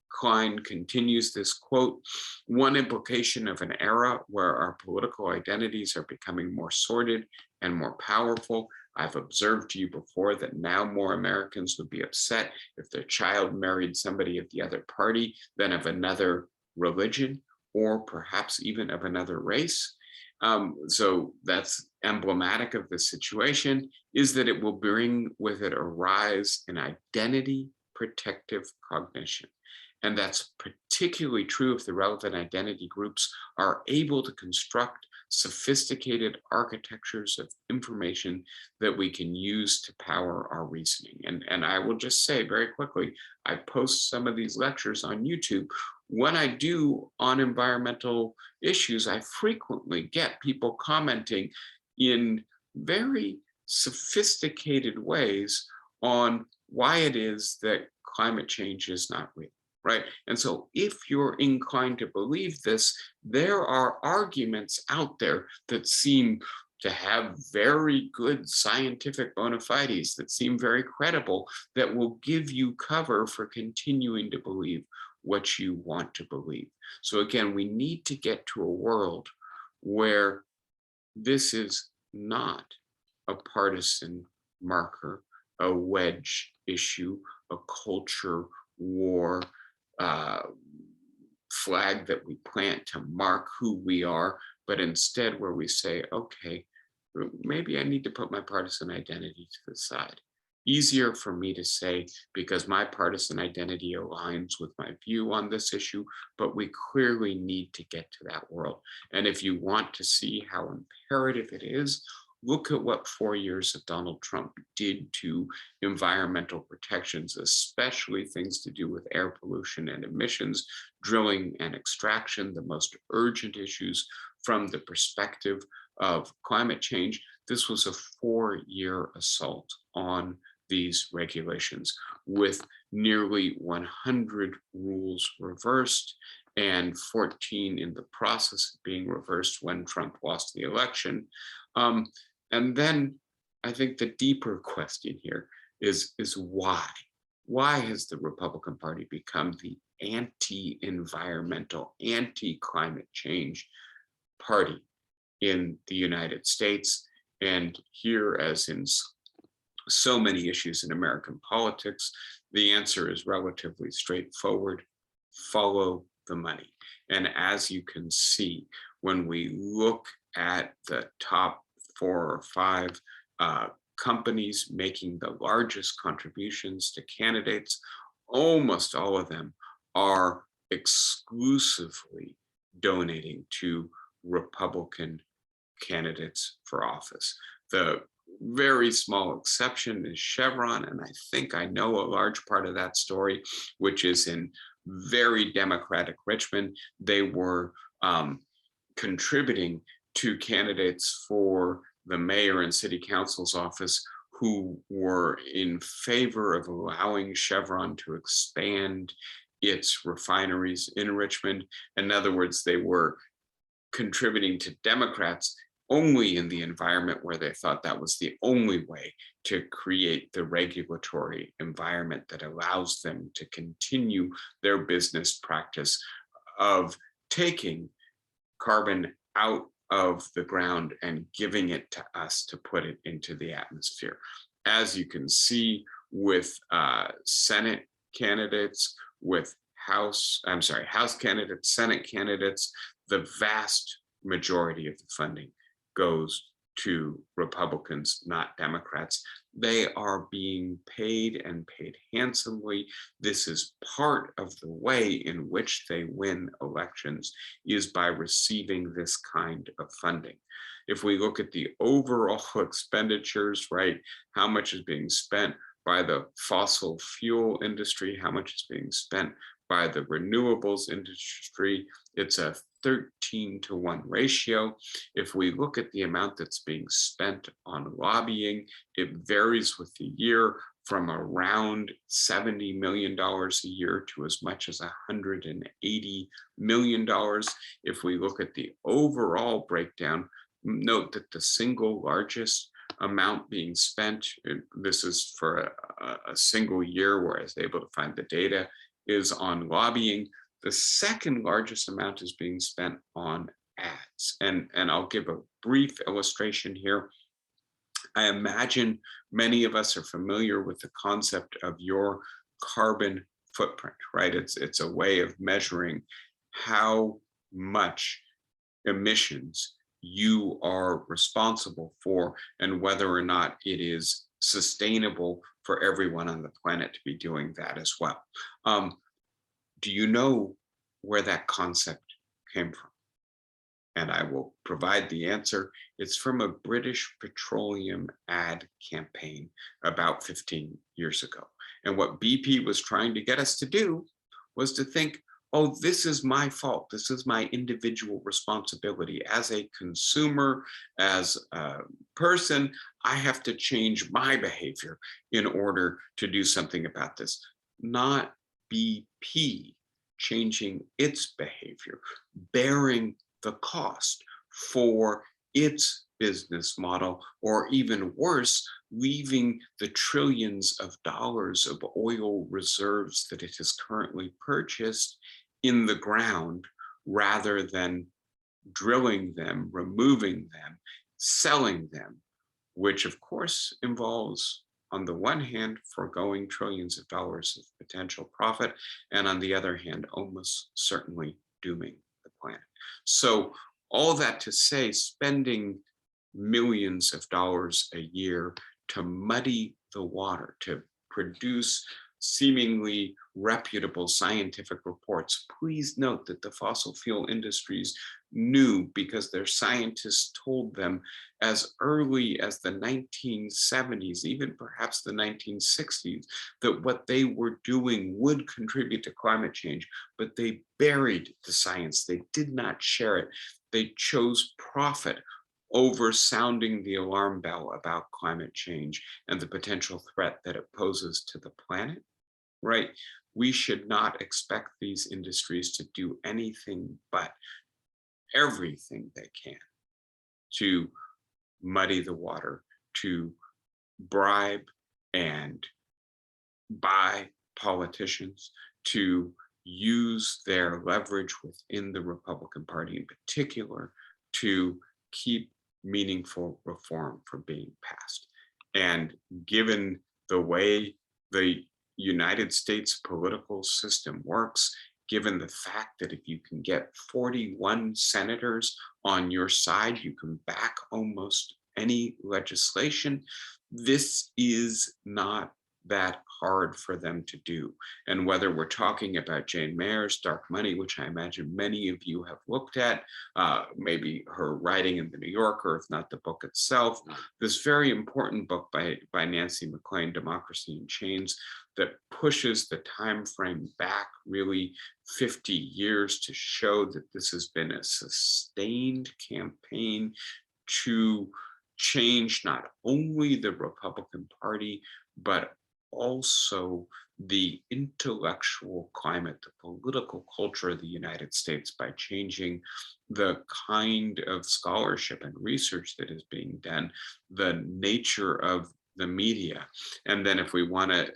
A: Klein continues this quote: "One implication of an era where our political identities are becoming more sordid and more powerful. I've observed to you before that now more Americans would be upset if their child married somebody of the other party than of another religion, or perhaps even of another race." So that's emblematic of the situation, is that it will bring with it a rise in identity protective cognition. And that's particularly true if the relevant identity groups are able to construct sophisticated architectures of information that we can use to power our reasoning. And I will just say very quickly, I post some of these lectures on YouTube. When I do on environmental issues, I frequently get people commenting in very sophisticated ways on why it is that climate change is not real. Right. And so if you're inclined to believe this, there are arguments out there that seem to have very good scientific bona fides, that seem very credible, that will give you cover for continuing to believe what you want to believe. So again, we need to get to a world where this is not a partisan marker, a wedge issue, a culture war, flag that we plant to mark who we are, but instead where we say, okay, maybe I need to put my partisan identity to the side. Easier for me to say because my partisan identity aligns with my view on this issue, but we clearly need to get to that world. And if you want to see how imperative it is, look at what 4 years of Donald Trump did to environmental protections, especially things to do with air pollution and emissions, drilling and extraction, the most urgent issues from the perspective of climate change. This was a 4-year assault on these regulations with nearly 100 rules reversed and 14 in the process of being reversed when Trump lost the election. And then I think the deeper question here is why? Why has the Republican Party become the anti-environmental, anti-climate change party in the United States? And here, as in so many issues in American politics, the answer is relatively straightforward: follow the money. And as you can see, when we look at the top 4 or 5 uh, companies making the largest contributions to candidates, almost all of them are exclusively donating to Republican candidates for office. The very small exception is Chevron, and I think I know a large part of that story, which is in very Democratic Richmond. They were contributing to candidates for the mayor and city council's office who were in favor of allowing Chevron to expand its refineries in Richmond. In other words, they were contributing to Democrats only in the environment where they thought that was the only way to create the regulatory environment that allows them to continue their business practice of taking carbon out of the ground and giving it to us to put it into the atmosphere. As you can see with Senate candidates, with House candidates, Senate candidates, the vast majority of the funding goes to Republicans, not Democrats. They are being paid and paid handsomely. This is part of the way in which they win elections, is by receiving this kind of funding. If we look at the overall expenditures, right, how much is being spent by the fossil fuel industry, how much is being spent by the renewables industry, it's a 13-to-1 ratio. If we look at the amount that's being spent on lobbying, it varies with the year from around $70 million a year to as much as $180 million. If we look at the overall breakdown, note that the single largest amount being spent, this is for a single year where I was able to find the data, is on lobbying. The second largest amount is being spent on ads. And I'll give a brief illustration here. I imagine many of us are familiar with the concept of your carbon footprint, right? It's a way of measuring how much emissions you are responsible for and whether or not it is sustainable for everyone on the planet to be doing that as well. Do you know where that concept came from? And I will provide the answer. It's from a British petroleum ad campaign about 15 years ago. And what BP was trying to get us to do was to think, oh, this is my fault. This is my individual responsibility. As a consumer, as a person, I have to change my behavior in order to do something about this. Not BP changing its behavior, bearing the cost for its business model, or even worse, leaving the trillions of dollars of oil reserves that it has currently purchased in the ground rather than drilling them, removing them, selling them, which of course involves, on the one hand, foregoing trillions of dollars of potential profit, and on the other hand, almost certainly dooming the planet. So all that to say, spending millions of dollars a year to muddy the water, to produce seemingly reputable scientific reports. Please note that the fossil fuel industries knew, because their scientists told them as early as the 1970s, even perhaps the 1960s, that what they were doing would contribute to climate change, but they buried the science. They did not share it. They chose profit over sounding the alarm bell about climate change and the potential threat that it poses to the planet, right? We should not expect these industries to do anything but everything they can to muddy the water, to bribe and buy politicians, to use their leverage within the Republican Party in particular to keep meaningful reform from being passed. And given the way the United States political system works, given the fact that if you can get 41 senators on your side, you can back almost any legislation. This is not that hard for them to do. And whether we're talking about Jane Mayer's Dark Money, which I imagine many of you have looked at, maybe her writing in the New Yorker, if not the book itself, this very important book by Nancy MacLean, Democracy in Chains, that pushes the time frame back really 50 years to show that this has been a sustained campaign to change not only the Republican Party, but also the intellectual climate, the political culture of the United States by changing the kind of scholarship and research that is being done, the nature of the media. And then if we want to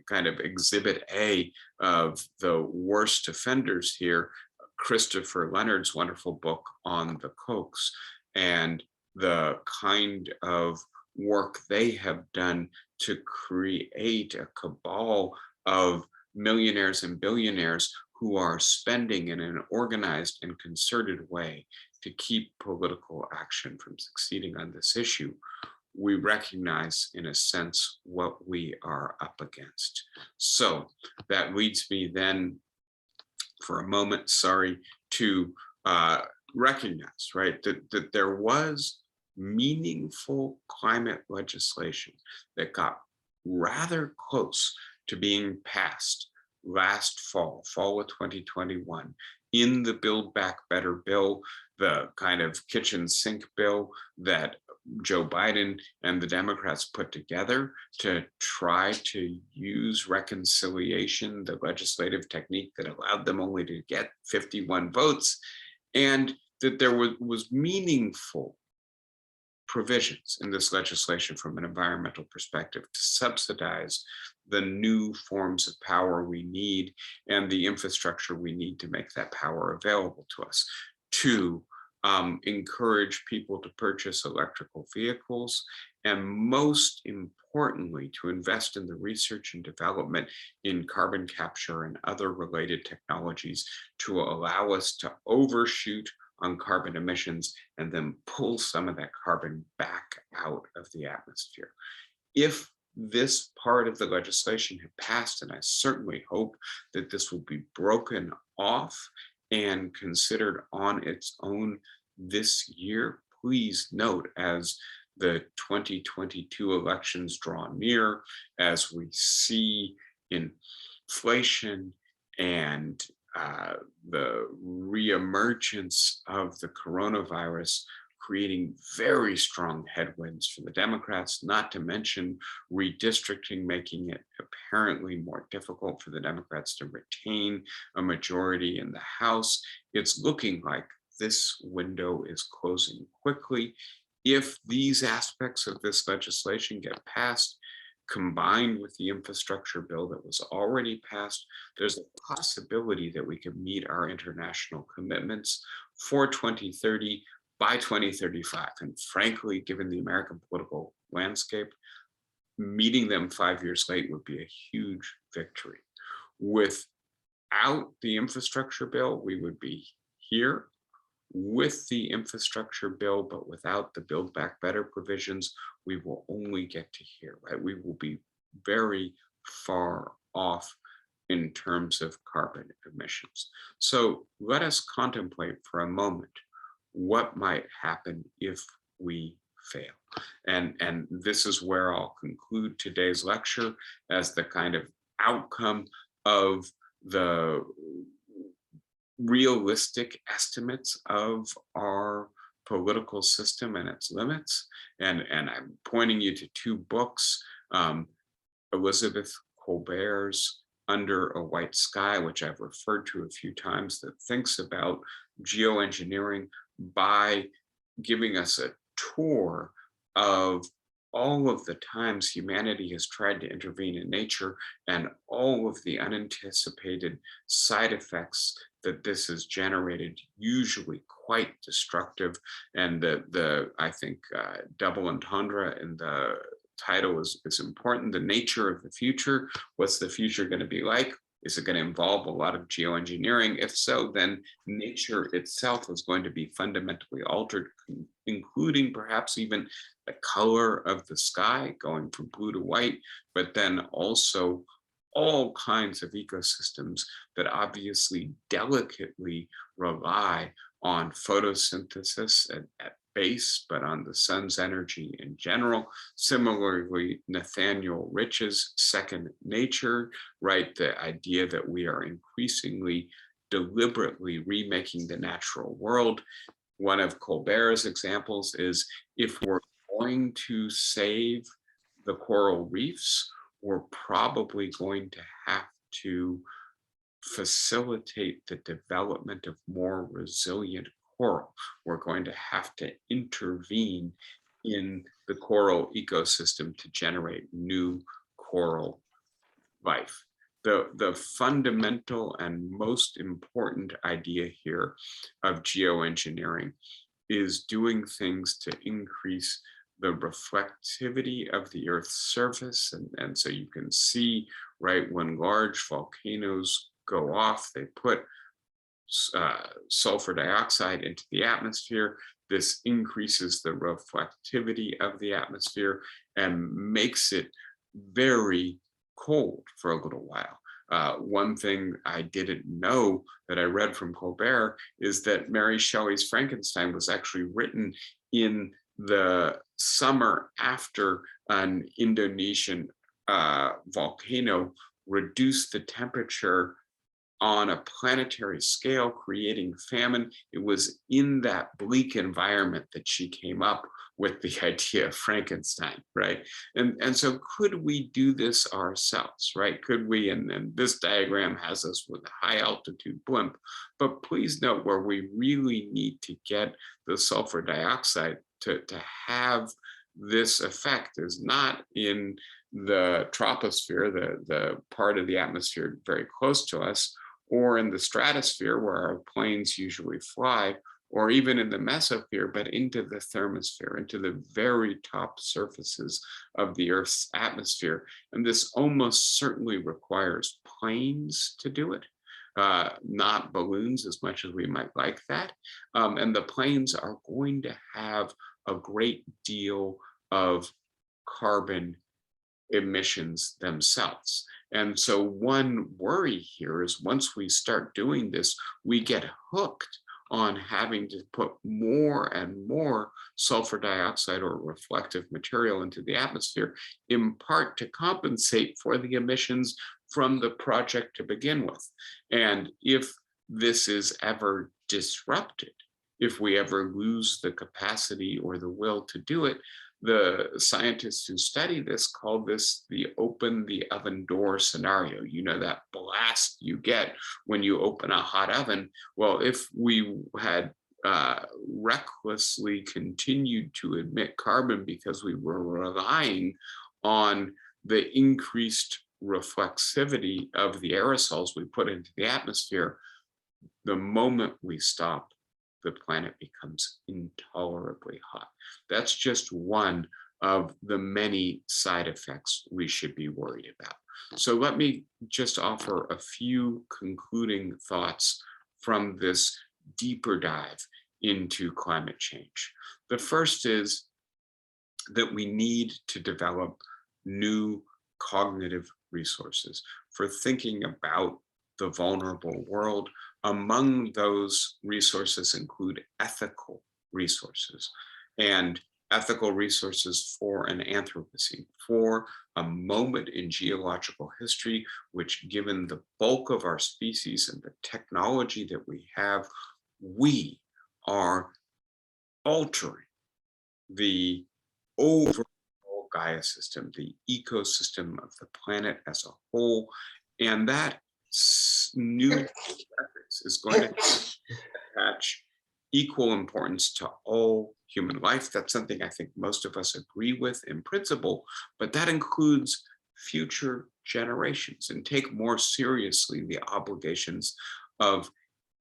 A: kind of exhibit A of the worst offenders here, Christopher Leonard's wonderful book on the Kochs and the kind of work they have done to create a cabal of millionaires and billionaires who are spending in an organized and concerted way to keep political action from succeeding on this issue. We recognize, in a sense, what we are up against. So that leads me then, for a moment, sorry, to recognize, right, that there was meaningful climate legislation that got rather close to being passed last fall of 2021, in the Build Back Better bill, the kind of kitchen sink bill that Joe Biden and the Democrats put together to try to use reconciliation, the legislative technique that allowed them only to get 51 votes, and that there was meaningful provisions in this legislation from an environmental perspective to subsidize the new forms of power we need and the infrastructure we need to make that power available to us, to encourage people to purchase electrical vehicles, and most importantly, to invest in the research and development in carbon capture and other related technologies to allow us to overshoot on carbon emissions and then pull some of that carbon back out of the atmosphere. If this part of the legislation had passed, and I certainly hope that this will be broken off and considered on its own this year, please note, as the 2022 elections draw near, as we see inflation and the reemergence of the coronavirus creating very strong headwinds for the Democrats, not to mention redistricting, making it apparently more difficult for the Democrats to retain a majority in the House. It's looking like this window is closing quickly. If these aspects of this legislation get passed, combined with the infrastructure bill that was already passed, there's a possibility that we can meet our international commitments for 2030 by 2035. And frankly, given the American political landscape, meeting them 5 years late would be a huge victory. Without the infrastructure bill, we would be here. With the infrastructure bill, but without the Build Back Better provisions, we will only get to here, right? We will be very far off in terms of carbon emissions. So let us contemplate for a moment what might happen if we fail. And this is where I'll conclude today's lecture as the kind of outcome of the realistic estimates of our political system and its limits. And I'm pointing you to two books, Elizabeth Colbert's Under a White Sky, which I've referred to a few times, that thinks about geoengineering by giving us a tour of all of the times humanity has tried to intervene in nature and all of the unanticipated side effects that this has generated, usually quite destructive. And the I think, double entendre in the title is important. The nature of the future. What's the future going to be like? Is it going to involve a lot of geoengineering? If so, then nature itself is going to be fundamentally altered, including perhaps even the color of the sky going from blue to white, but then also all kinds of ecosystems that obviously delicately rely on photosynthesis at base, but on the sun's energy in general. Similarly, Nathaniel Rich's second nature, right? The idea that we are increasingly deliberately remaking the natural world. One of Colbert's examples is, if we're going to save the coral reefs, we're probably going to have to facilitate the development of more resilient coral. We're going to have to intervene in the coral ecosystem to generate new coral life. The fundamental and most important idea here of geoengineering is doing things to increase the reflectivity of the Earth's surface. And so you can see, right, when large volcanoes go off, they put sulfur dioxide into the atmosphere. This increases the reflectivity of the atmosphere and makes it very cold for a little while. One thing I didn't know that I read from Colbert is that Mary Shelley's Frankenstein was actually written in the summer after an Indonesian volcano reduced the temperature on a planetary scale, creating famine. It was in that bleak environment that she came up with the idea of Frankenstein, right? And so could we do this ourselves, right? Could we, and this diagram has us with a high altitude blimp, but please note where we really need to get the sulfur dioxide to have this effect is not in the troposphere, the part of the atmosphere very close to us, or in the stratosphere where our planes usually fly, or even in the mesosphere, but into the thermosphere, into the very top surfaces of the Earth's atmosphere. And this almost certainly requires planes to do it, not balloons, as much as we might like that. And the planes are going to have a great deal of carbon emissions themselves. And so one worry here is, once we start doing this, we get hooked on having to put more and more sulfur dioxide or reflective material into the atmosphere, in part to compensate for the emissions from the project to begin with. And if this is ever disrupted, if we ever lose the capacity or the will to do it, the scientists who study this call this the open the oven door scenario. You know, that blast you get when you open a hot oven. Well, if we had recklessly continued to emit carbon because we were relying on the increased reflexivity of the aerosols we put into the atmosphere, the moment we stop, the planet becomes intolerably hot. That's just one of the many side effects we should be worried about. So let me just offer a few concluding thoughts from this deeper dive into climate change. The first is that we need to develop new cognitive resources for thinking about the vulnerable world. Among those resources include ethical resources, and ethical resources for an Anthropocene, for a moment in geological history, which, given the bulk of our species and the technology that we have, we are altering the overall Gaia system, the ecosystem of the planet as a whole. And that new ethics is going to attach equal importance to all human life. That's something I think most of us agree with in principle, but that includes future generations, and take more seriously the obligations of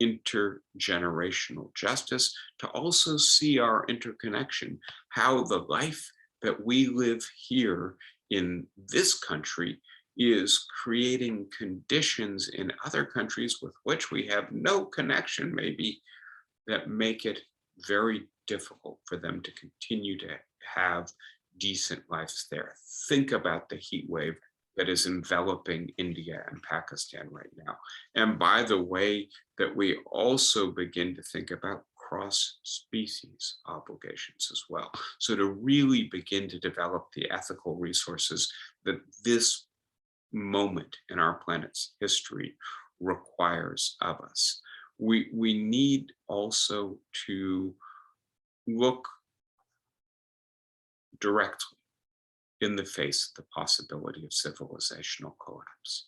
A: intergenerational justice, to also see our interconnection, how the life that we live here in this country is creating conditions in other countries with which we have no connection, maybe, that make it very difficult for them to continue to have decent lives there. Think about the heat wave that is enveloping India and Pakistan right now. And by the way, that we also begin to think about cross-species obligations as well. So to really begin to develop the ethical resources that this moment in our planet's history requires of us. We need also to look directly in the face of the possibility of civilizational collapse.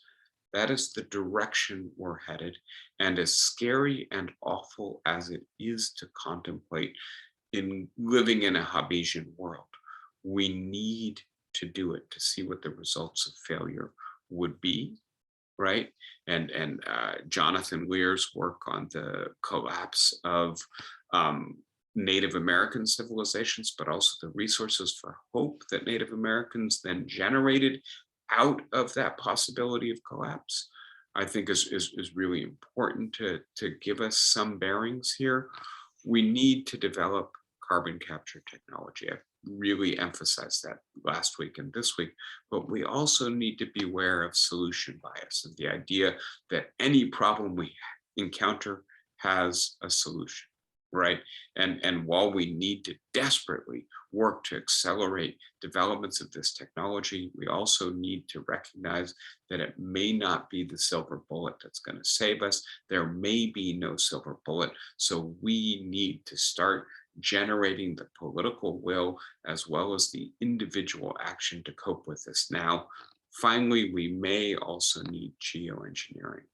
A: That is the direction we're headed. And as scary and awful as it is to contemplate in living in a Hobbesian world, we need to do it to see what the results of failure would be, right? And Jonathan Weir's work on the collapse of Native American civilizations, but also the resources for hope that Native Americans then generated out of that possibility of collapse, I think is really important to give us some bearings here. We need to develop carbon capture technology. I've really emphasized that last week and this week, but we also need to be aware of solution bias and the idea that any problem we encounter has a solution, right? And while we need to desperately work to accelerate developments of this technology, we also need to recognize that it may not be the silver bullet that's going to save us. There may be no silver bullet. So we need to start generating the political will as well as the individual action to cope with this now. Finally, we may also need geoengineering,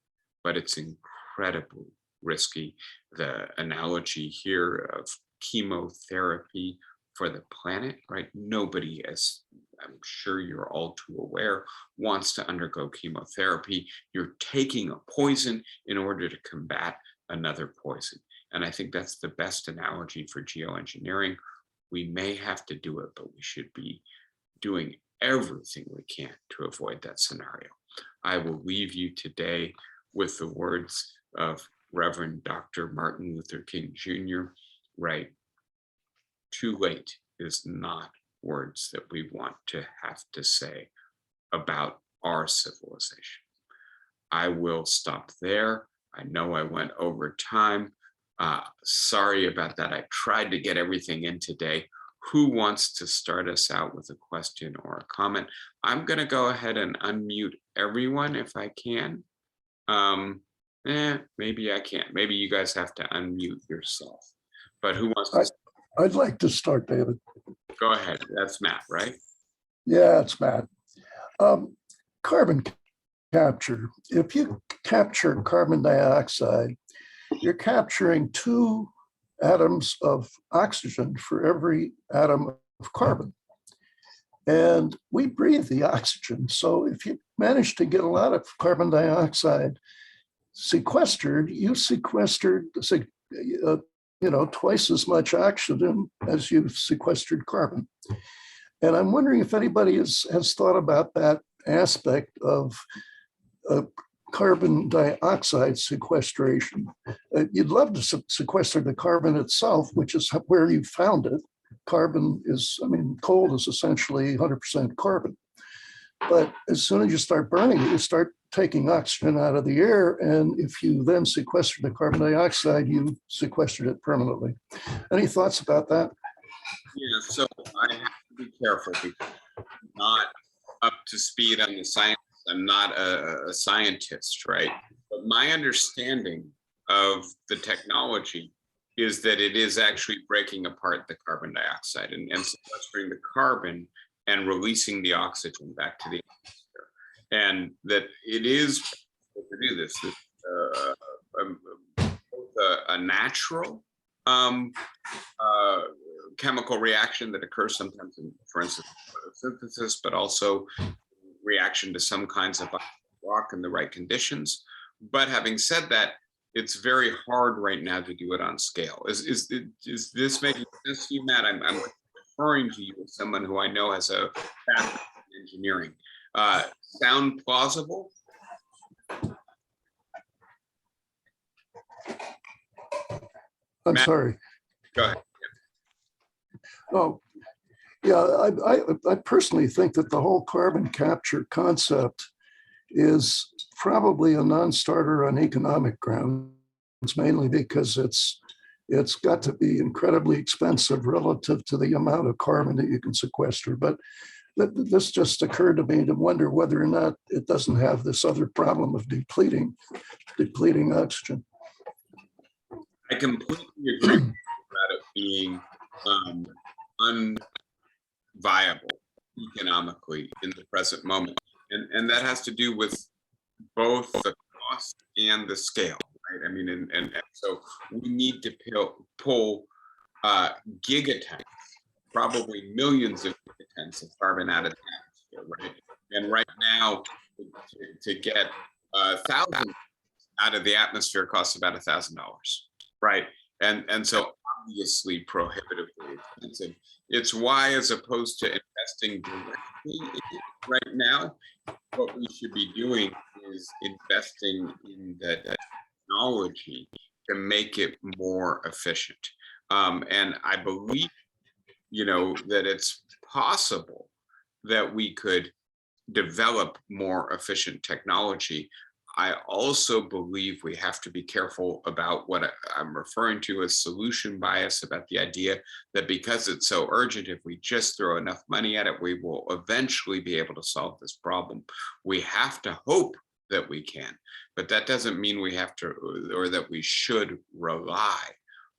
A: but it's incredibly risky. The analogy here of chemotherapy for the planet, right? Nobody, as I'm sure you're all too aware, wants to undergo chemotherapy. You're taking a poison in order to combat another poison. And I think that's the best analogy for geoengineering. We may have to do it, but we should be doing everything we can to avoid that scenario. I will leave you today with the words of Reverend Dr. Martin Luther King Jr., right? Too late is not words that we want to have to say about our civilization. I will stop there. I know I went over time. Sorry about that. I tried to get everything in today. Who wants to start us out with a question or a comment? I'm going to go ahead and unmute everyone if I can. Maybe I can't. Maybe you guys have to unmute yourself. But who wants to?
B: I'd like to start, David.
A: Go ahead. That's Matt, right?
B: Yeah, it's Matt. Carbon capture. If you capture carbon dioxide, you're capturing 2 atoms of oxygen for every atom of carbon. And we breathe the oxygen. So if you manage to get a lot of carbon dioxide sequestered, you sequestered twice as much oxygen as you've sequestered carbon. And I'm wondering if anybody has thought about that aspect of carbon dioxide sequestration. You'd love to sequester the carbon itself, which is where you found it. Carbon is, coal is essentially 100% carbon. But as soon as you start burning it, you start taking oxygen out of the air. And if you then sequester the carbon dioxide, you sequestered it permanently. Any thoughts about that?
A: Yeah, so I have to be careful because I'm not up to speed on the science. I'm not a scientist, right? But my understanding of the technology is that it is actually breaking apart the carbon dioxide and sequestering the carbon and releasing the oxygen back to the atmosphere. And that it is to do this. A natural chemical reaction that occurs sometimes in, for instance, photosynthesis, but also reaction to some kinds of rock in the right conditions. But having said that, it's very hard right now to do it on scale. Is this making sense to you, Matt? I'm referring to you as someone who I know has a background in engineering. Sound plausible?
B: I'm
A: Matt,
B: sorry.
A: go ahead.
B: Oh, yeah, I personally think that the whole carbon capture concept is probably a non-starter on economic grounds, mainly because it's got to be incredibly expensive relative to the amount of carbon that you can sequester. But this just occurred to me to wonder whether or not it doesn't have this other problem of depleting oxygen.
A: I completely agree about it being unviable economically in the present moment. And that has to do with both the cost and the scale, right? I mean, and so we need to pull gigatons, probably millions of gigatons of carbon out of the atmosphere, right? And right now, to get 1,000 out of the atmosphere costs about $1,000, right? And so obviously prohibitively expensive. It's why, as opposed to investing directly in it right now, what we should be doing is investing in the technology to make it more efficient. And I believe, that it's possible that we could develop more efficient technology. I also believe we have to be careful about what I'm referring to as solution bias, about the idea that because it's so urgent, if we just throw enough money at it, we will eventually be able to solve this problem. We have to hope that we can, but that doesn't mean we have to, or that we should rely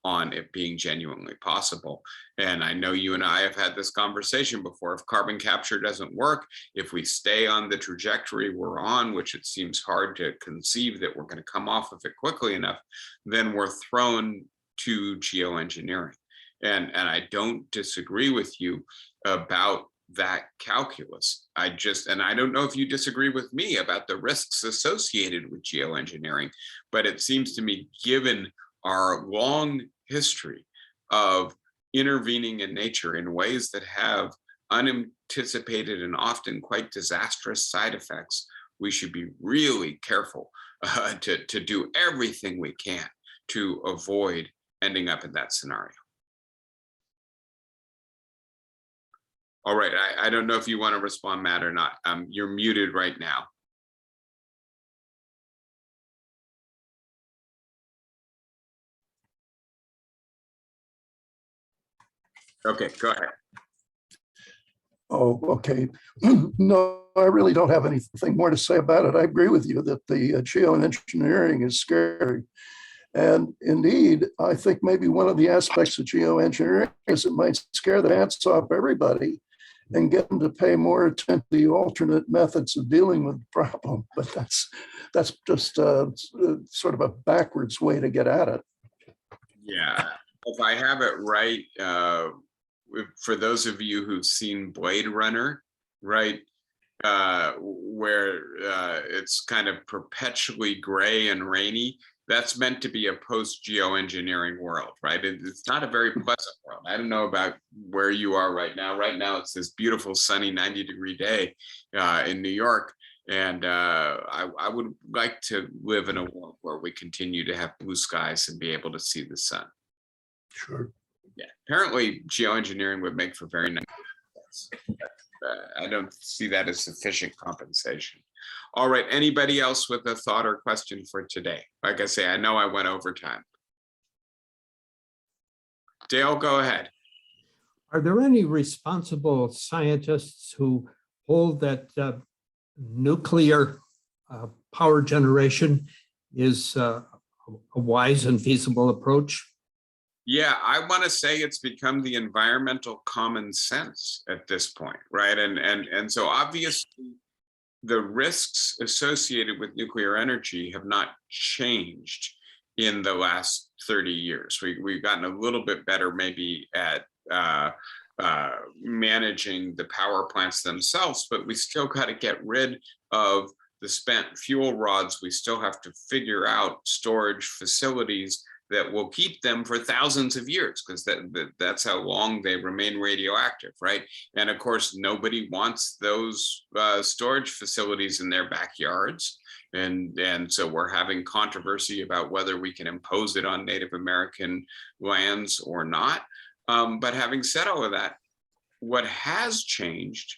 A: on it being genuinely possible. And I know you and I have had this conversation before. If carbon capture doesn't work, if we stay on the trajectory we're on, which it seems hard to conceive that we're going to come off of it quickly enough, then we're thrown to geoengineering. And I don't disagree with you about that calculus. And I don't know if you disagree with me about the risks associated with geoengineering, but it seems to me, given our long history of intervening in nature in ways that have unanticipated and often quite disastrous side effects, we should be really careful to do everything we can to avoid ending up in that scenario. All right, I don't know if you want to respond, Matt, or not. You're muted right now. Okay, go ahead.
B: Oh, okay. No, I really don't have anything more to say about it. I agree with you that the geoengineering is scary. And indeed, I think maybe one of the aspects of geoengineering is it might scare the pants off everybody and get them to pay more attention to the alternate methods of dealing with the problem. But that's just sort of a backwards way to get at it.
A: Yeah, if I have it right, for those of you who've seen Blade Runner, right, where it's kind of perpetually gray and rainy, that's meant to be a post-geoengineering world, right? It's not a very pleasant world. I don't know about where you are right now. Right now, it's this beautiful, sunny 90-degree day in New York. And I would like to live in a world where we continue to have blue skies and be able to see the sun.
B: Sure.
A: Yeah, apparently geoengineering would make for very nice. I don't see that as sufficient compensation. All right, anybody else with a thought or question for today? Like I say, I know I went over time. Dale, go ahead.
C: Are there any responsible scientists who hold that nuclear power generation is a wise and feasible approach?
A: Yeah, I want to say it's become the environmental common sense at this point, right? And so obviously the risks associated with nuclear energy have not changed in the last 30 years. We've gotten a little bit better maybe at managing the power plants themselves, but we still got to get rid of the spent fuel rods. We still have to figure out storage facilities that will keep them for thousands of years, because that's how long they remain radioactive, right? And of course, nobody wants those storage facilities in their backyards. And so we're having controversy about whether we can impose it on Native American lands or not. But having said all of that, what has changed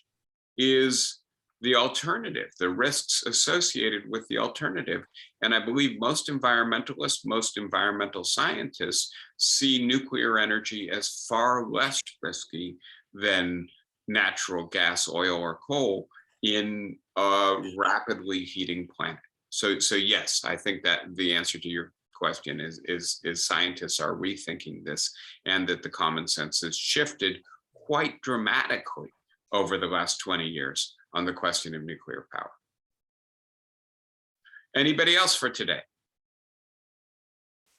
A: is the alternative, the risks associated with the alternative. And I believe most environmentalists, most environmental scientists see nuclear energy as far less risky than natural gas, oil, or coal in a rapidly heating planet. So yes, I think that the answer to your question is scientists are rethinking this, and that the common sense has shifted quite dramatically over the last 20 years on the question of nuclear power. Anybody else for today?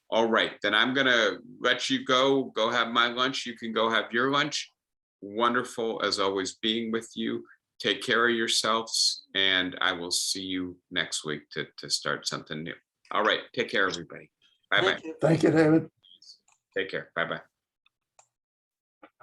A: All right, then I'm gonna let you go have my lunch. You can go have your lunch. Wonderful as always being with you. Take care of yourselves, and I will see you next week to start something new. All right, take care, everybody. Bye-bye.
B: Thank you, David.
A: Take care, bye-bye.